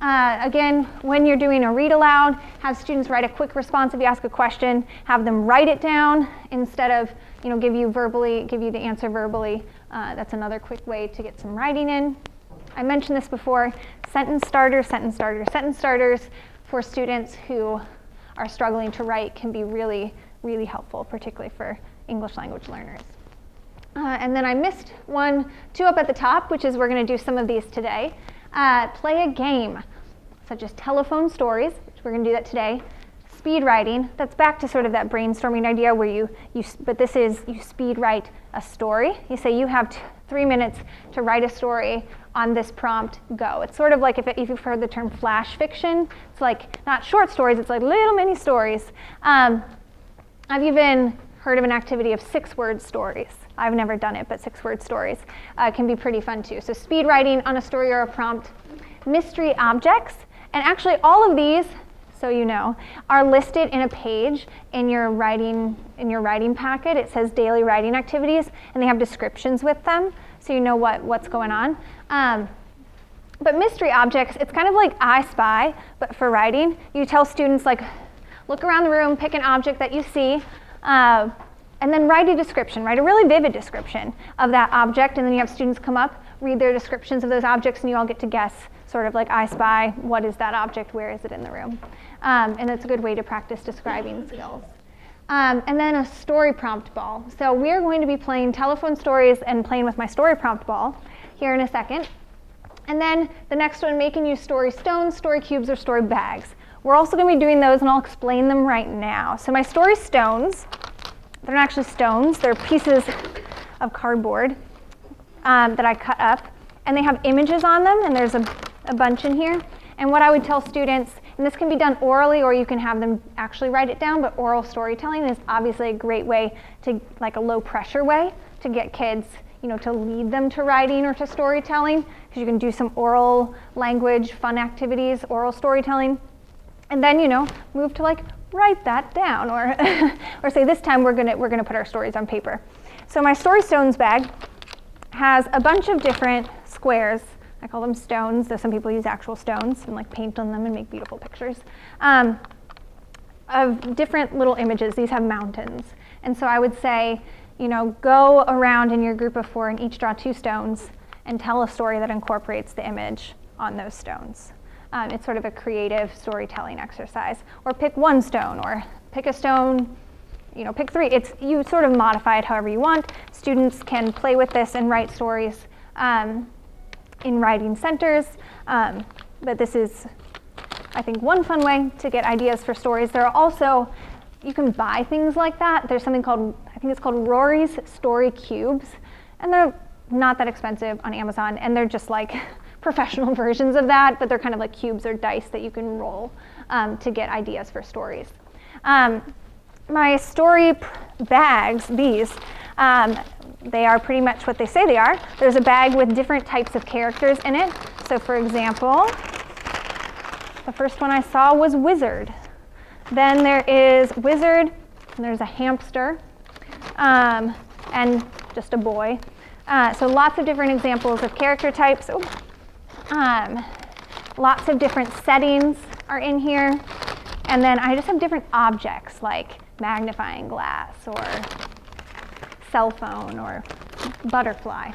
Again, when you're doing a read aloud, have students write a quick response if you ask a question. Have them write it down instead of give you the answer verbally. That's another quick way to get some writing in. I mentioned this before, sentence starters for students who are struggling to write can be really, really helpful, particularly for English language learners. And then I missed two up at the top, which is we're going to do some of these today. Play a game, such as telephone stories, which we're going to do that today. speed writing. That's back to sort of that brainstorming idea where but this is, you speed write a story. You say you have 3 minutes to write a story on this prompt, go. It's sort of like if you've heard the term flash fiction. It's like not short stories, it's like little mini stories. I've even heard of an activity of 6-word stories. I've never done it, but 6-word stories can be pretty fun too. So speed writing on a story or a prompt. Mystery objects, and actually all of these, so you know, are listed in a page in your writing packet. It says daily writing activities, and they have descriptions with them, so you know what's going on. But mystery objects, it's kind of like I Spy, but for writing. You tell students, like, look around the room, pick an object that you see, and then write a description, write a really vivid description of that object, and then you have students come up, read their descriptions of those objects, and you all get to guess, sort of like I Spy, what is that object, where is it in the room? And it's a good way to practice describing skills. And then a story prompt ball. So we're going to be playing telephone stories and playing with my story prompt ball here in a second. And then the next one, making use story stones, story cubes, or story bags. We're also going to be doing those, and I'll explain them right now. So my story stones, they're not actually stones, they're pieces of cardboard that I cut up, and they have images on them, and there's a bunch in here. And what I would tell students, and this can be done orally or you can have them actually write it down, but oral storytelling is obviously a great way to, like a low pressure way to get kids, you know, to lead them to writing or to storytelling, because you can do some oral language, fun activities, oral storytelling, and then, you know, move to like write that down, or or say this time we're gonna put our stories on paper. So my story stones bag has a bunch of different squares. I call them stones, though some people use actual stones and like paint on them and make beautiful pictures, of different little images. These have mountains. And so I would say, you know, go around in your group of 4 and each draw 2 stones and tell a story that incorporates the image on those stones. It's sort of a creative storytelling exercise. Or pick 1 stone, or pick a stone, you know, pick 3. You sort of modify it however you want. Students can play with this and write stories in writing centers, but this is, I think, one fun way to get ideas for stories. There are also, you can buy things like that. There's something called, I think it's called Rory's Story Cubes, and they're not that expensive on Amazon, and they're just like professional versions of that, but they're kind of like cubes or dice that you can roll to get ideas for stories. My story bags, these, they are pretty much what they say they are. There's a bag with different types of characters in it. So for example, the first one I saw was wizard. Then there is wizard, and there's a hamster, and just a boy. So lots of different examples of character types. Lots of different settings are in here. And then I just have different objects like magnifying glass or cell phone or butterfly.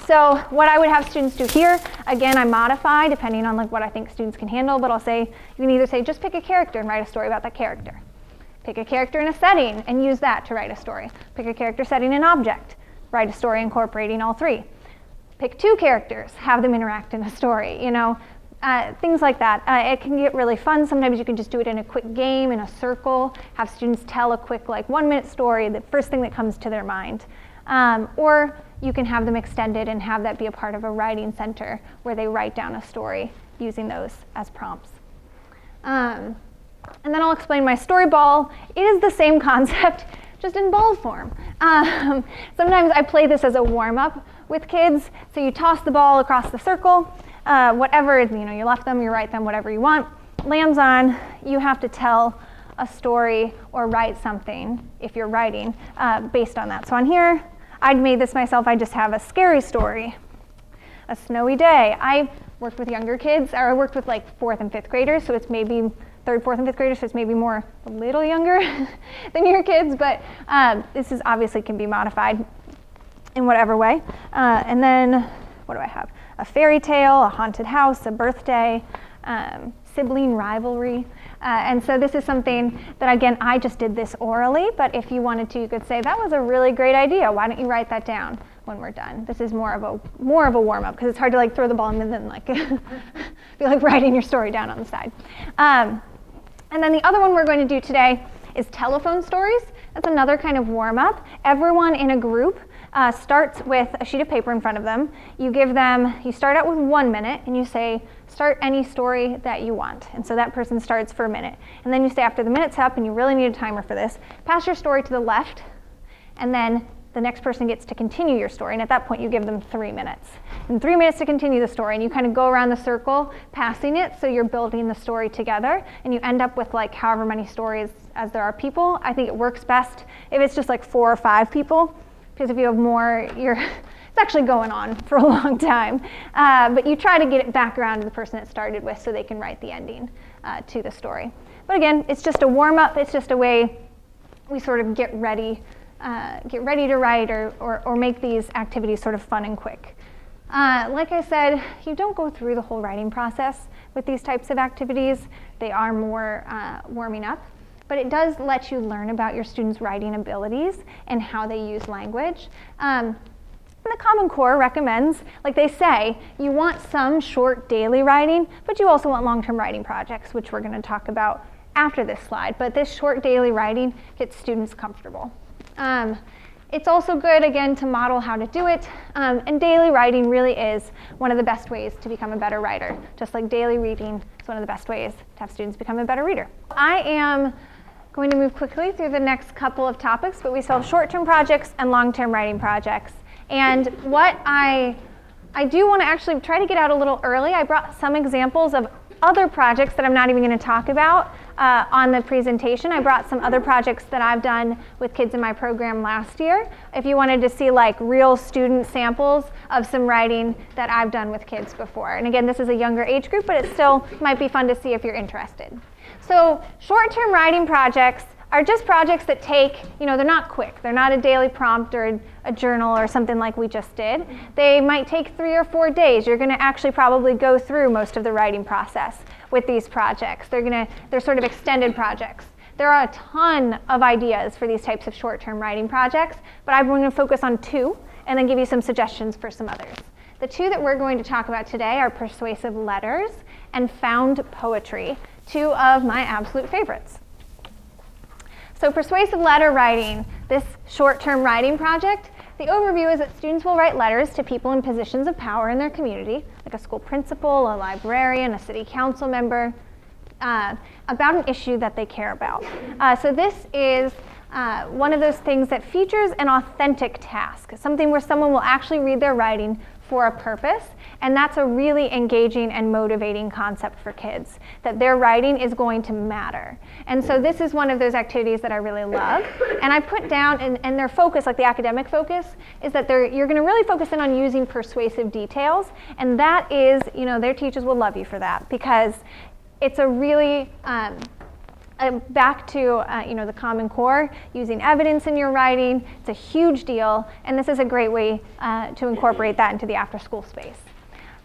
So what I would have students do here, again, I modify depending on like what I think students can handle, but I'll say, you can either say just pick a character and write a story about that character. Pick a character in a setting and use that to write a story. Pick a character, setting, and object. Write a story incorporating all 3. Pick 2 characters, have them interact in a story, you know, things like that. It can get really fun. Sometimes you can just do it in a quick game, in a circle, have students tell a quick like 1-minute story, the first thing that comes to their mind. Or you can have them extended and have that be a part of a writing center where they write down a story using those as prompts. And then I'll explain my story ball. It is the same concept, just in ball form. Sometimes I play this as a warm-up with kids. So you toss the ball across the circle, whatever, you know, you left them, you right them, whatever you want, lands on, you have to tell a story or write something, if you're writing, based on that. So on here, I'd made this myself. I just have a scary story, a snowy day. I worked with younger kids, or I worked with like 4th and 5th graders, so it's maybe 3rd, 4th, and 5th graders, so it's maybe more a little younger than your kids, but this is obviously can be modified in whatever way. And then, what do I have? A fairy tale, a haunted house, a birthday, sibling rivalry. And so this is something that, again, I just did this orally, but if you wanted to, you could say, that was a really great idea. Why don't you write that down when we're done? This is more of a warm-up, because it's hard to like throw the ball and then like be like writing your story down on the side. And And then the other one we're going to do today is telephone stories. That's another kind of warm-up. Everyone in a group starts with a sheet of paper in front of them. You start out with 1 minute and you say, start any story that you want. And so that person starts for a minute. And then you say after the minute's up, and you really need a timer for this, pass your story to the left, and then the next person gets to continue your story. And at that point you give them 3 minutes. And 3 minutes to continue the story. And you kind of go around the circle passing it, so you're building the story together. And you end up with like however many stories as there are people. I think it works best if it's just like 4 or 5 people. Because if you have more, it's actually going on for a long time. But you try to get it back around to the person it started with so they can write the ending to the story. But again, it's just a warm-up. It's just a way we sort of get ready to write or make these activities sort of fun and quick. Like I said, you don't go through the whole writing process with these types of activities. They are more warming up. But it does let you learn about your students' writing abilities and how they use language. The Common Core recommends, like they say, you want some short daily writing, but you also want long-term writing projects, which we're going to talk about after this slide. But this short daily writing gets students comfortable. It's also good, again, to model how to do it. And daily writing really is one of the best ways to become a better writer. Just like daily reading is one of the best ways to have students become a better reader. I am going to move quickly through the next couple of topics, but we still have short-term projects and long-term writing projects. And what I do want to actually try to get out a little early. I brought some examples of other projects that I'm not even going to talk about on the presentation. I brought some other projects that I've done with kids in my program last year. If you wanted to see like real student samples of some writing that I've done with kids before. And again, this is a younger age group, but it still might be fun to see if you're interested. So short-term writing projects are just projects that take, they're not quick. They're not a daily prompt or a journal or something like we just did. They might take 3 or 4 days. You're going to actually probably go through most of the writing process with these projects. They're sort of extended projects. There are a ton of ideas for these types of short-term writing projects, but I'm going to focus on 2 and then give you some suggestions for some others. The 2 that we're going to talk about today are persuasive letters and found poetry, 2 of my absolute favorites. So persuasive letter writing, this short-term writing project, the overview is that students will write letters to people in positions of power in their community, like a school principal, a librarian, a city council member, about an issue that they care about. So this is one of those things that features an authentic task, something where someone will actually read their writing for a purpose, and that's a really engaging and motivating concept for kids, that their writing is going to matter. And so this is one of those activities that I really love, and I put down, and their focus, like the academic focus, is that you're going to really focus in on using persuasive details, and that is, their teachers will love you for that, because it's a really, back to the Common Core, using evidence in your writing. It's a huge deal, and this is a great way to incorporate that into the after-school space.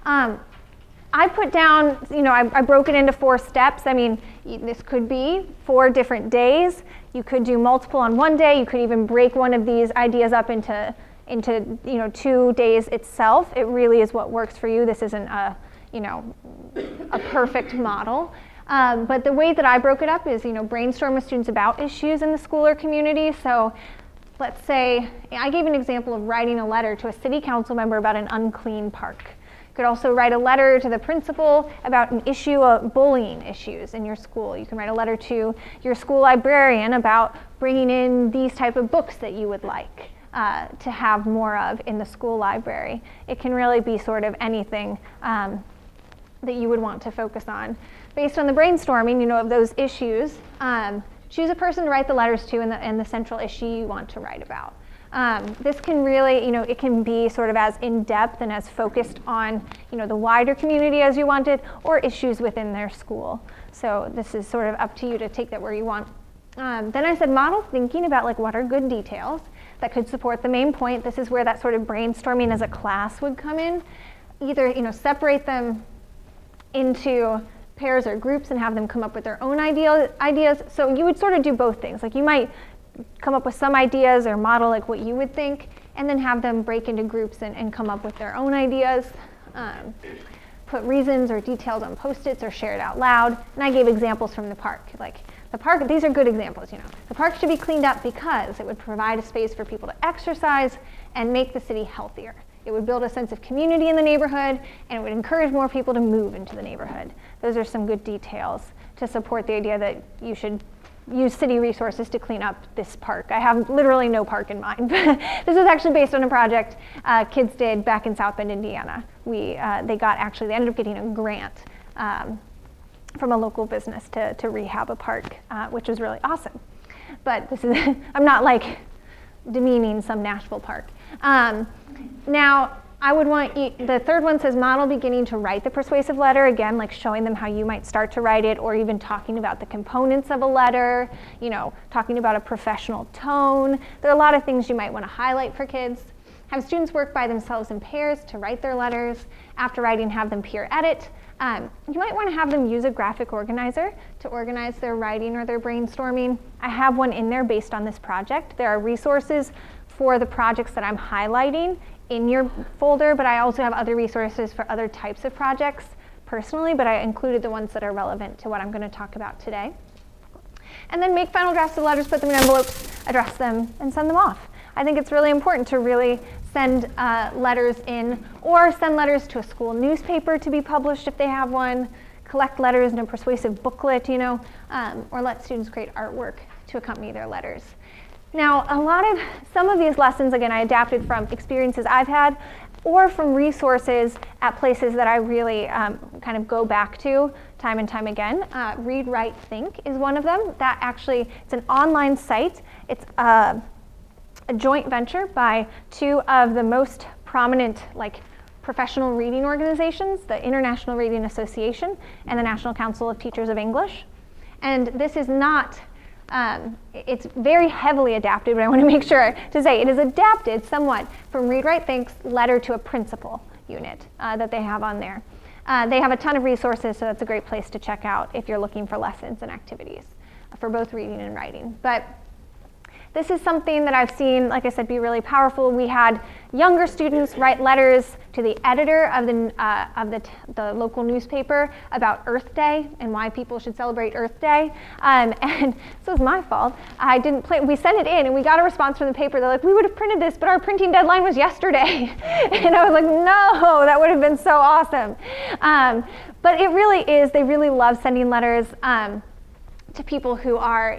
I put down, I broke it into 4 steps. I mean, this could be 4 different days. You could do multiple on one day. You could even break one of these ideas up into 2 days itself. It really is what works for you. This isn't a perfect model. But the way that I broke it up is, brainstorm with students about issues in the school or community. So let's say, I gave an example of writing a letter to a city council member about an unclean park. You could also write a letter to the principal about an issue of bullying issues in your school. You can write a letter to your school librarian about bringing in these type of books that you would like to have more of in the school library. It can really be sort of anything that you would want to focus on. Based on the brainstorming, of those issues, choose a person to write the letters to and the central issue you want to write about. This can really, it can be sort of as in-depth and as focused on, the wider community as you wanted, or issues within their school. So this is sort of up to you to take that where you want. Then I said model thinking about what are good details that could support the main point. This is where that sort of brainstorming as a class would come in. Either, separate them into pairs or groups and have them come up with their own ideas. So you would sort of do both things. You might come up with some ideas or model what you would think, and then have them break into groups and come up with their own ideas. put reasons or details on Post-its or share it out loud. And I gave examples from the park. Like the park, these are good examples, you know. The park should be cleaned up because it would provide a space for people to exercise and make the city healthier. It would build a sense of community in the neighborhood, and it would encourage more people to move into the neighborhood. Those are some good details to support the idea that you should use city resources to clean up this park. I have literally no park in mind. This was actually based on a project kids did back in South Bend, Indiana. They ended up getting a grant from a local business to rehab a park, which was really awesome. But this is, I'm not like demeaning some Nashville park. Now, I would want you, the third one says model beginning to write the persuasive letter, again, like showing them how you might start to write it, or even talking about the components of a letter, you know, talking about a professional tone. There are a lot of things you might want to highlight for kids. Have students work by themselves in pairs to write their letters. After writing, have them peer edit. You might want to have them use a graphic organizer to organize their writing or their brainstorming. I have one in there based on this project. There are resources for the projects that I'm highlighting in your folder, but I also have other resources for other types of projects personally, but I included the ones that are relevant to what I'm going to talk about today. And then make final drafts of letters, put them in envelopes, address them, and send them off. I think it's really important to really send letters in, or send letters to a school newspaper to be published if they have one, collect letters in a persuasive booklet, you know, or let students create artwork to accompany their letters. Now, some of these lessons, again, I adapted from experiences I've had or from resources at places that I really kind of go back to time and time again. Read, Write, Think is one of them. That actually, it's an online site. It's a joint venture by two of the most prominent professional reading organizations, the International Reading Association and the National Council of Teachers of English. And this is not, it's very heavily adapted, but I want to make sure to say it is adapted somewhat from Read, Write, Think's letter to a principal unit that they have on there. They have a ton of resources, so that's a great place to check out if you're looking for lessons and activities for both reading and writing. But this is something that I've seen, like I said, be really powerful. We had younger students write letters to the editor of the local newspaper about Earth Day and why people should celebrate Earth Day. And so it's my fault. I didn't we sent it in and we got a response from the paper. They're like, we would have printed this, but our printing deadline was yesterday. And I was like, no, that would have been so awesome. But it really is, they really love sending letters to people who are,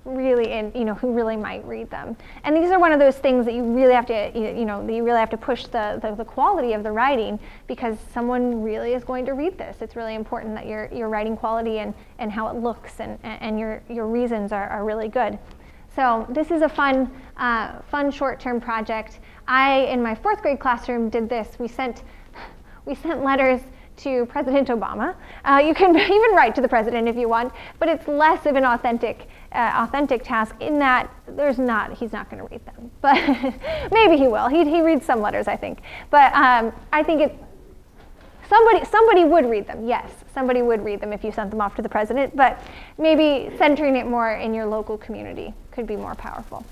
really who really might read them. And these are one of those things that you really have to, that you really have to push the quality of the writing, because someone really is going to read this. It's really important that your writing quality and how it looks and your reasons are really good. So this is a fun short-term project. In my 4th grade classroom, did this. We sent letters to President Obama. You can even write to the president if you want, but it's less of an authentic task in that he's not going to read them. But maybe he will. He reads some letters, I think. But I think somebody would read them. Yes, somebody would read them if you sent them off to the president. But maybe centering it more in your local community could be more powerful.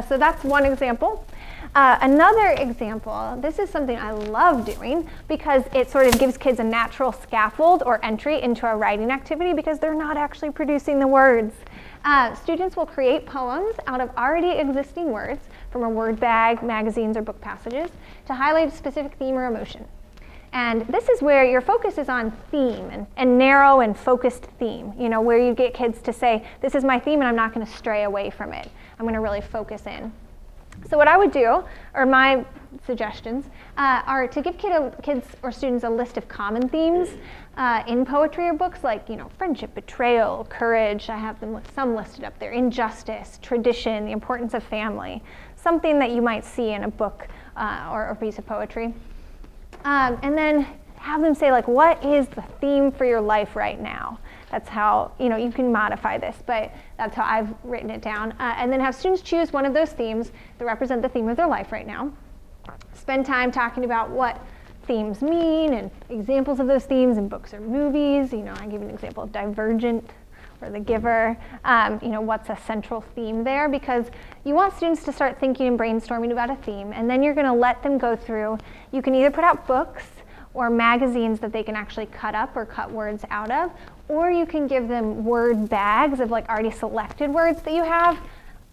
So that's one example. Another example, this is something I love doing because it sort of gives kids a natural scaffold or entry into a writing activity because they're not actually producing the words. Students will create poems out of already existing words from a word bag, magazines, or book passages to highlight a specific theme or emotion. And this is where your focus is on theme and narrow and focused theme, where you get kids to say, this is my theme and I'm not going to stray away from it. I'm going to really focus in. So what I would do, or my suggestions, are to give kids or students a list of common themes in poetry or books, like friendship, betrayal, courage. I have some listed up there. Injustice, tradition, the importance of family, something that you might see in a book or a piece of poetry. And then have them say, what is the theme for your life right now? That's how, you can modify this, but that's how I've written it down. And then have students choose one of those themes that represent the theme of their life right now. Spend time talking about what themes mean and examples of those themes in books or movies. I give an example of Divergent or The Giver. What's a central theme there? Because you want students to start thinking and brainstorming about a theme, and then you're going to let them go through. You can either put out books, or magazines that they can actually cut up or cut words out of, or you can give them word bags of like already selected words that you have.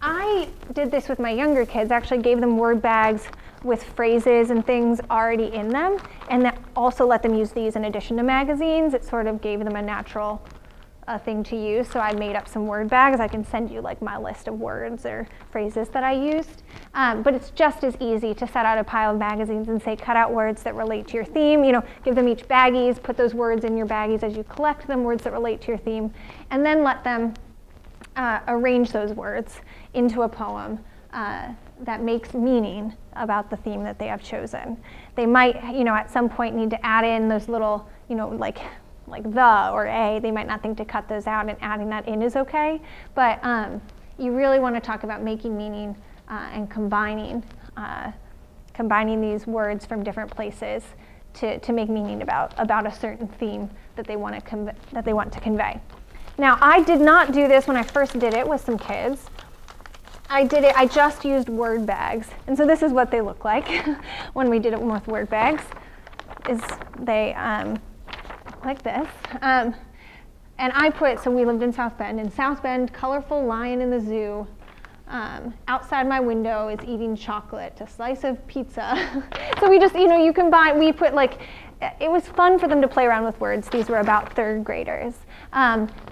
I did this with my younger kids, actually gave them word bags with phrases and things already in them, and that also let them use these in addition to magazines. It sort of gave them a natural thing to use. So I made up some word bags. I can send you like my list of words or phrases that I used. But it's just as easy to set out a pile of magazines and say, cut out words that relate to your theme. You know, give them each baggies, put those words in your baggies as you collect them, words that relate to your theme, and then let them arrange those words into a poem that makes meaning about the theme that they have chosen. They might, you know, at some point need to add in those little, you know, like the or a. They might not think to cut those out, and adding that in is okay. But you really want to talk about making meaning and combining these words from different places to make meaning about a certain theme that they want to convey. Now, I did not do this when I first did it with some kids. I just used word bags. And so this is what they look like when we did it with word bags, is they like this. And I put, so we lived in South Bend. In South Bend, colorful lion in the zoo. Outside my window is eating chocolate, a slice of pizza. So we just, you know, you combine, we put like, it was fun for them to play around with words. These were about third graders.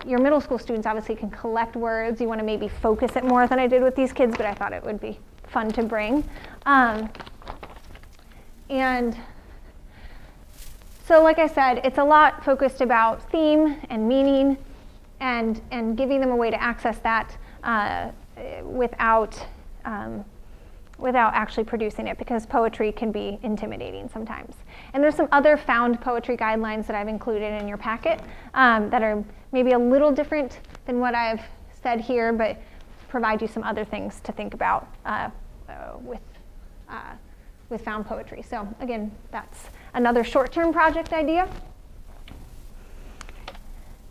Your middle school students obviously can collect words. You want to maybe focus it more than I did with these kids, but I thought it would be fun to bring. And so like I said, it's a lot focused about theme and meaning and giving them a way to access that without actually producing it, because poetry can be intimidating sometimes. And there's some other found poetry guidelines that I've included in your packet that are maybe a little different than what I've said here, but provide you some other things to think about with found poetry. So again, that's another short-term project idea.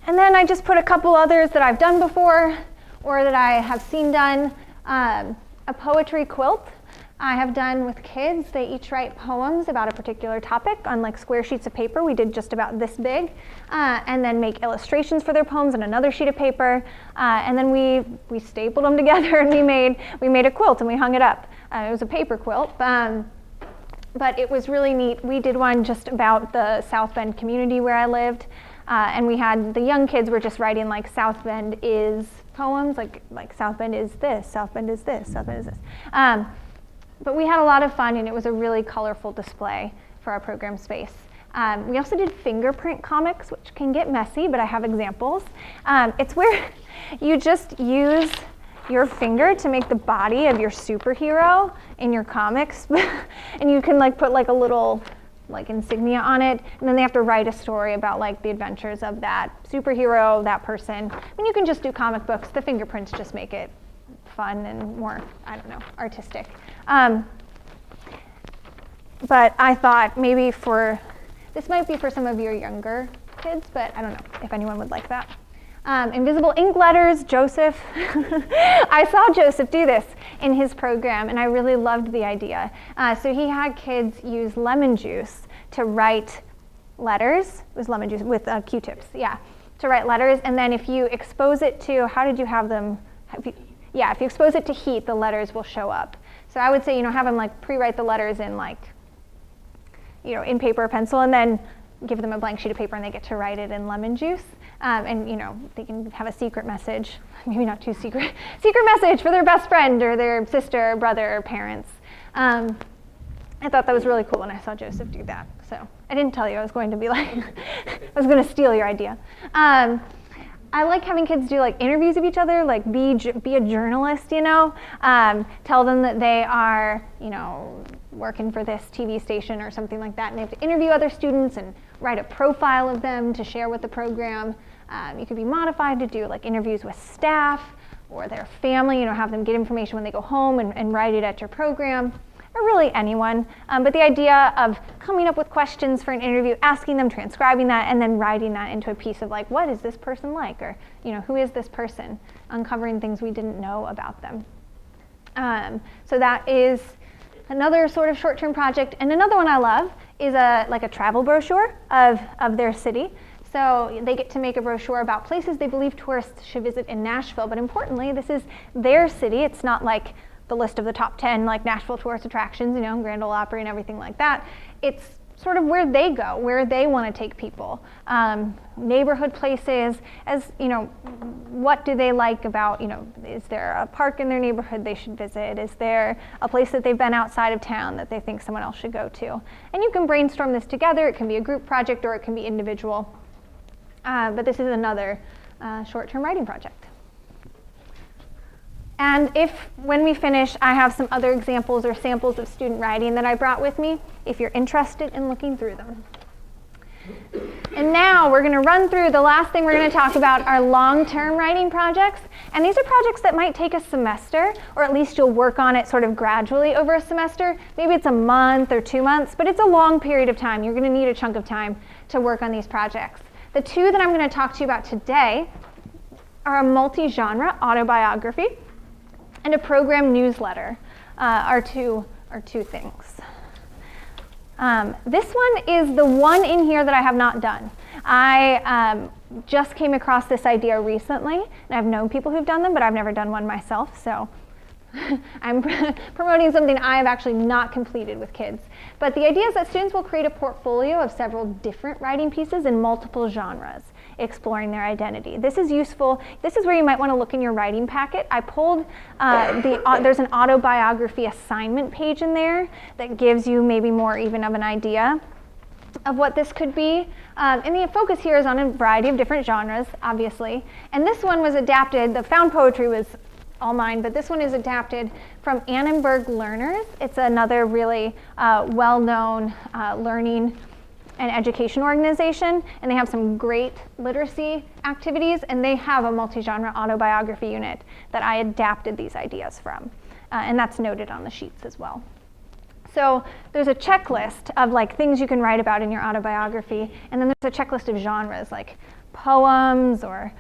And then I just put a couple others that I've done before or that I have seen done. A poetry quilt I have done with kids. They each write poems about a particular topic on like square sheets of paper. We did just about this big, and then make illustrations for their poems on another sheet of paper, and then we stapled them together and we made a quilt and we hung it up. It was a paper quilt, but it was really neat. We did one just about the South Bend community where I lived, and we had the young kids were just writing like South Bend is poems, like South Bend is this, South Bend is this, South Bend is this. But we had a lot of fun, and it was a really colorful display for our program space. We also did fingerprint comics, which can get messy, but I have examples. It's where you just use your finger to make the body of your superhero in your comics, and you can like put like a little like insignia on it, and then they have to write a story about like the adventures of that superhero, that person. I mean, you can just do comic books. The fingerprints just make it fun and more, I don't know, artistic. But I thought maybe this might be for some of your younger kids, but I don't know if anyone would like that. Invisible ink letters, Joseph. I saw Joseph do this in his program, and I really loved the idea. So he had kids use lemon juice to write letters. It was lemon juice with Q-tips, yeah, to write letters. And then if you expose it to, how did you have them? If you expose it to heat, the letters will show up. So I would say, have them like pre-write the letters in in paper or pencil, and then give them a blank sheet of paper and they get to write it in lemon juice. And they can have a secret message, maybe not too secret message for their best friend or their sister or brother or parents. I thought that was really cool when I saw Joseph do that. So I didn't tell you I was going to be like, I was going to steal your idea. I like having kids do like interviews of each other, like be a journalist, tell them that they are, working for this TV station or something like that, and they have to interview other students and write a profile of them to share with the program. You could be modified to do like interviews with staff or their family, have them get information when they go home and write it at your program, or really anyone. But the idea of coming up with questions for an interview, asking them, transcribing that, and then writing that into a piece of like, what is this person like? Or, who is this person? Uncovering things we didn't know about them. So that is another sort of short-term project. And another one I love is like a travel brochure of their city. So they get to make a brochure about places they believe tourists should visit in Nashville, but importantly, this is their city. It's not like the list of the top 10 like Nashville tourist attractions, you know, Grand Ole Opry and everything like that. It's sort of where they go, where they want to take people. Neighborhood places, as you know, what do they like about, you know, is there a park in their neighborhood they should visit? Is there a place that they've been outside of town that they think someone else should go to? And you can brainstorm this together. It can be a group project or it can be individual. But this is another short-term writing project. And if, when we finish, I have some other examples or samples of student writing that I brought with me, if you're interested in looking through them. And now we're going to run through the last thing we're going to talk about, our long-term writing projects. And these are projects that might take a semester, or at least you'll work on it sort of gradually over a semester. Maybe it's a month or 2 months, but it's a long period of time. You're going to need a chunk of time to work on these projects. The two that I'm going to talk to you about today are a multi-genre autobiography and a program newsletter, are two things. This one is the one in here that I have not done. I just came across this idea recently, and I've known people who've done them, but I've never done one myself, so I'm promoting something I have actually not completed with kids. But the idea is that students will create a portfolio of several different writing pieces in multiple genres, exploring their identity. This is useful. This is where you might want to look in your writing packet. I pulled, there's an autobiography assignment page in there that gives you maybe more even of an idea of what this could be. And the focus here is on a variety of different genres, obviously. And this one was adapted, the found poetry was all mine, but this one is adapted from Annenberg Learners. It's another really well-known learning and education organization, and they have some great literacy activities, and they have a multi-genre autobiography unit that I adapted these ideas from, and that's noted on the sheets as well. So there's a checklist of like things you can write about in your autobiography, and then there's a checklist of genres like poems or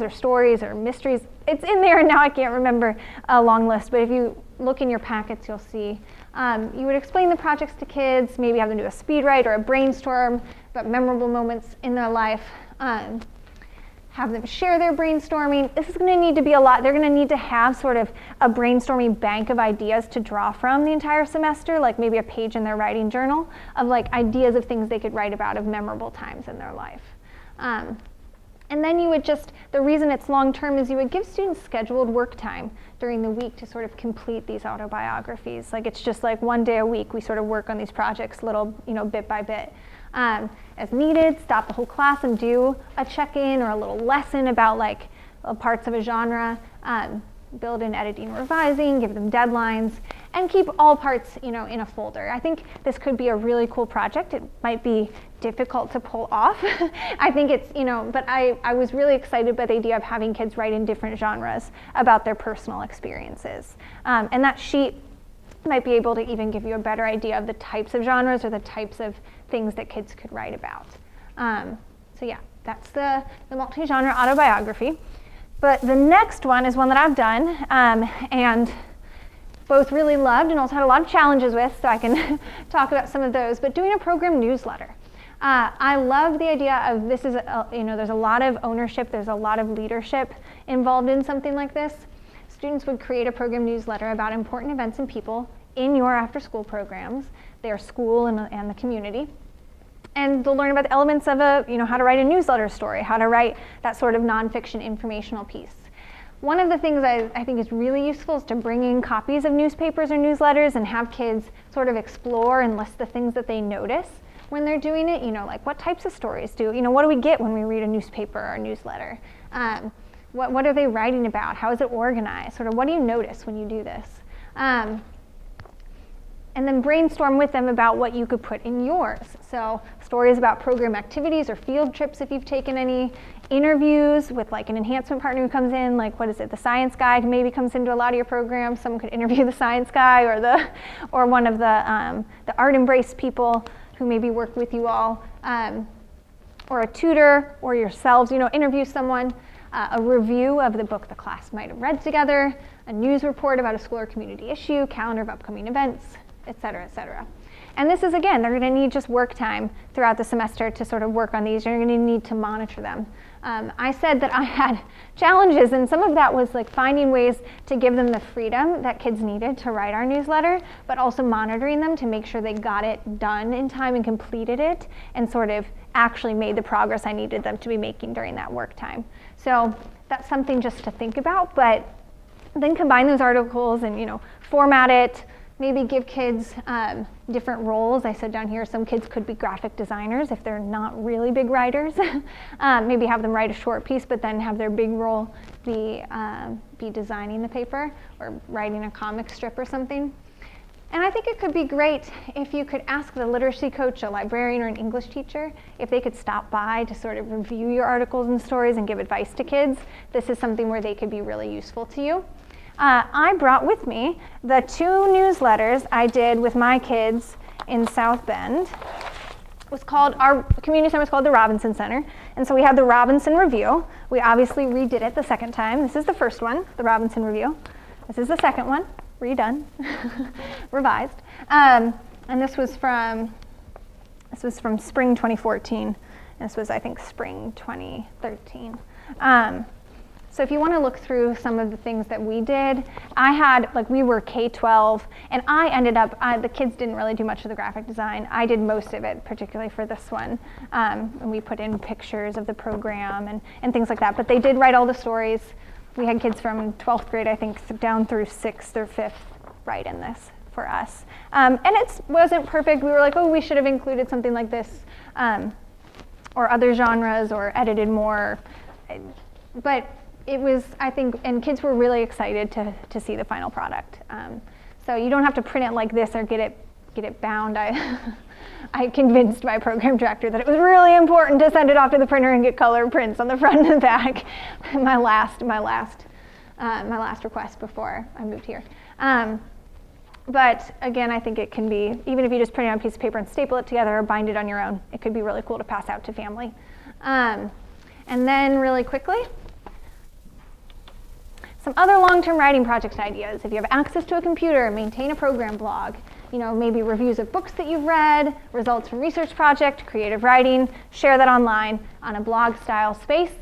stories or mysteries. It's in there, and now I can't remember a long list, but if you look in your packets, you'll see. You would explain the projects to kids, maybe have them do a speed write or a brainstorm about memorable moments in their life. Have them share their brainstorming. This is going to need to be a lot. They're going to need to have sort of a brainstorming bank of ideas to draw from the entire semester, like maybe a page in their writing journal of like ideas of things they could write about of memorable times in their life. And then you would just, the reason it's long-term is you would give students scheduled work time during the week to sort of complete these autobiographies. Like it's just like one day a week we sort of work on these projects little, bit by bit. As needed, stop the whole class and do a check-in or a little lesson about like parts of a genre. Build in editing, revising, give them deadlines, and keep all parts, in a folder. I think this could be a really cool project. It might be difficult to pull off. I think it's, but I was really excited by the idea of having kids write in different genres about their personal experiences. And that sheet might be able to even give you a better idea of the types of genres or the types of things that kids could write about. So yeah, that's the multi-genre autobiography. But the next one is one that I've done and both really loved and also had a lot of challenges with, so I can talk about some of those, but doing a program newsletter. I love the idea of this is, there's a lot of ownership, there's a lot of leadership involved in something like this. Students would create a program newsletter about important events and people in your after-school programs, their school and the community. And they'll learn about the elements of how to write a newsletter story, how to write that sort of nonfiction informational piece. One of the things I think is really useful is to bring in copies of newspapers or newsletters and have kids sort of explore and list the things that they notice when they're doing it. Like what types of stories what do we get when we read a newspaper or a newsletter? What are they writing about? How is it organized? Sort of what do you notice when you do this? And then brainstorm with them about what you could put in yours. So stories about program activities or field trips if you've taken any, interviews with like an enhancement partner who comes in, like the science guy who maybe comes into a lot of your programs. Someone could interview the science guy or one of the art embrace people who maybe work with you all, or a tutor or yourselves, interview someone, a review of the book the class might have read together, a news report about a school or community issue, calendar of upcoming events, et cetera, et cetera. And this is, again, they're gonna need just work time throughout the semester to sort of work on these. You're gonna need to monitor them. I said that I had challenges, and some of that was like finding ways to give them the freedom that kids needed to write our newsletter, but also monitoring them to make sure they got it done in time and completed it and sort of actually made the progress I needed them to be making during that work time. So that's something just to think about, but then combine those articles and format it, maybe give kids different roles. I said down here some kids could be graphic designers if they're not really big writers. Maybe have them write a short piece, but then have their big role be designing the paper or writing a comic strip or something. And I think it could be great if you could ask the literacy coach, a librarian, or an English teacher if they could stop by to sort of review your articles and stories and give advice to kids. This is something where they could be really useful to you. I brought with me the 2 newsletters I did with my kids in South Bend. Our community center was called the Robinson Center. And so we had the Robinson Review. We obviously redid it the second time. This is the first one, the Robinson Review. This is the second one, redone, revised. And this was from spring 2014. This was, I think, spring 2013. So if you want to look through some of the things that we did, we were K-12, and I ended up, the kids didn't really do much of the graphic design. I did most of it, particularly for this one. And we put in pictures of the program and things like that. But they did write all the stories. We had kids from 12th grade, I think, down through 6th or 5th write in this for us. And it wasn't perfect. We were like, oh, we should have included something like this, or other genres, or edited more. But it was, I think, and kids were really excited to see the final product. So you don't have to print it like this or get it bound. I convinced my program director that it was really important to send it off to the printer and get color prints on the front and the back. my last request before I moved here. But again, I think it can be, even if you just print it on a piece of paper and staple it together or bind it on your own, it could be really cool to pass out to family. And then really quickly, some other long-term writing project ideas. If you have access to a computer, maintain a program blog. Maybe reviews of books that you've read, results from research project, creative writing, share that online on a blog style space.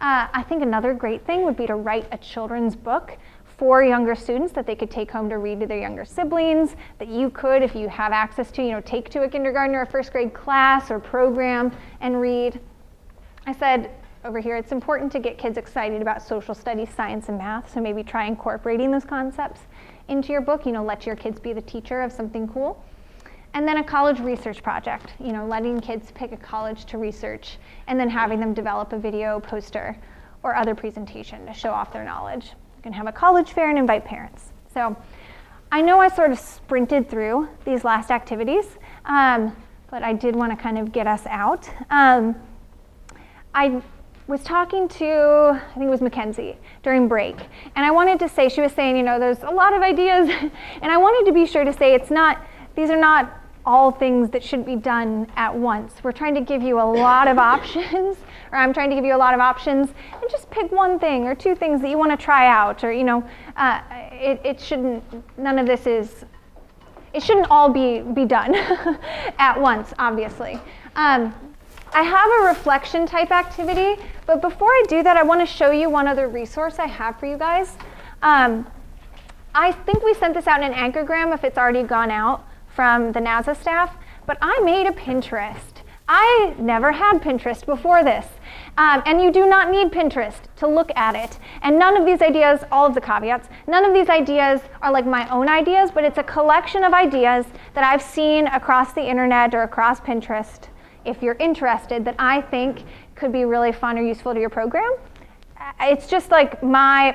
I think another great thing would be to write a children's book for younger students that they could take home to read to their younger siblings, that you could, if you have access to, take to a kindergarten or a first grade class or program and read. I said over here, it's important to get kids excited about social studies, science, and math, so maybe try incorporating those concepts into your book, let your kids be the teacher of something cool. And then a college research project, letting kids pick a college to research and then having them develop a video, poster, or other presentation to show off their knowledge. You can have a college fair and invite parents. So I know I sort of sprinted through these last activities, but I did want to kind of get us out. I was talking to, I think it was Mackenzie, during break, and I wanted to say, she was saying, there's a lot of ideas, and I wanted to be sure to say these are not all things that should be done at once. We're trying to give you a lot of options, or I'm trying to give you a lot of options, and just pick one thing or 2 things that you want to try out, or, it shouldn't, none of this is, it shouldn't all be done at once, obviously. I have a reflection type activity, but before I do that, I want to show you one other resource I have for you guys. I think we sent this out in an anchorgram if it's already gone out from the NASA staff, but I made a Pinterest. I never had Pinterest before this, and you do not need Pinterest to look at it. And none of these ideas, all of the caveats, none of these ideas are like my own ideas, but it's a collection of ideas that I've seen across the internet or across Pinterest, if you're interested, that I think could be really fun or useful to your program. It's just like my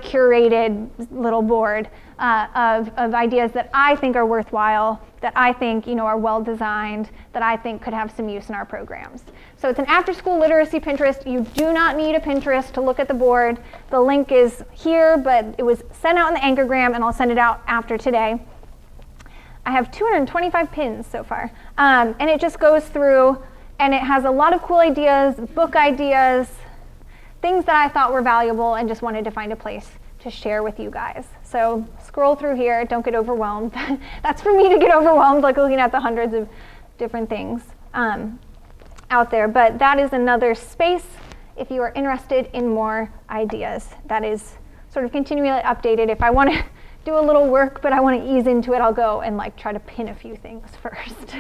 curated little board of ideas that I think are worthwhile, that I think are well designed, that I think could have some use in our programs. So it's an after-school literacy Pinterest. You do not need a Pinterest to look at the board. The link is here, but it was sent out in the anchorgram, and I'll send it out after today. I have 225 pins so far, and it just goes through, and it has a lot of cool ideas, book ideas, things that I thought were valuable and just wanted to find a place to share with you guys. So scroll through here, don't get overwhelmed. That's for me to get overwhelmed, like looking at the hundreds of different things out there. But that is another space if you are interested in more ideas. That is sort of continually updated. If I want to do a little work, but I want to ease into it, I'll go and like try to pin a few things first.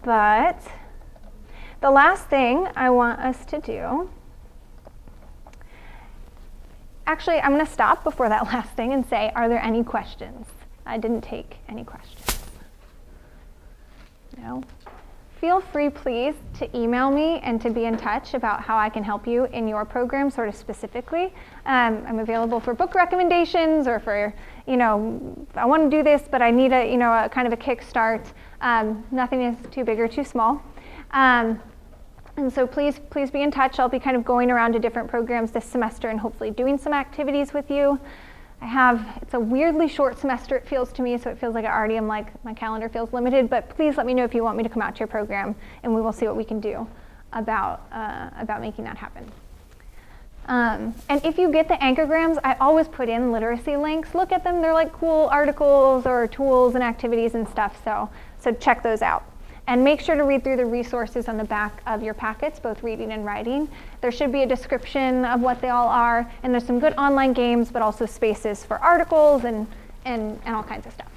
But the last thing I want us to do, actually, I'm going to stop before that last thing and say, are there any questions? I didn't take any questions. No? Feel free, please, to email me and to be in touch about how I can help you in your program, sort of specifically. I'm available for book recommendations or for, I want to do this, but I need a kind of a kickstart. Nothing is too big or too small. And so please be in touch. I'll be kind of going around to different programs this semester and hopefully doing some activities with you. It's a weirdly short semester, it feels to me, so it feels like I already am like, my calendar feels limited, but please let me know if you want me to come out to your program and we will see what we can do about making that happen. And if you get the anchorgrams, I always put in literacy links. Look at them, they're like cool articles or tools and activities and stuff, so check those out. And make sure to read through the resources on the back of your packets, both reading and writing. There should be a description of what they all are, and there's some good online games, but also spaces for articles and all kinds of stuff.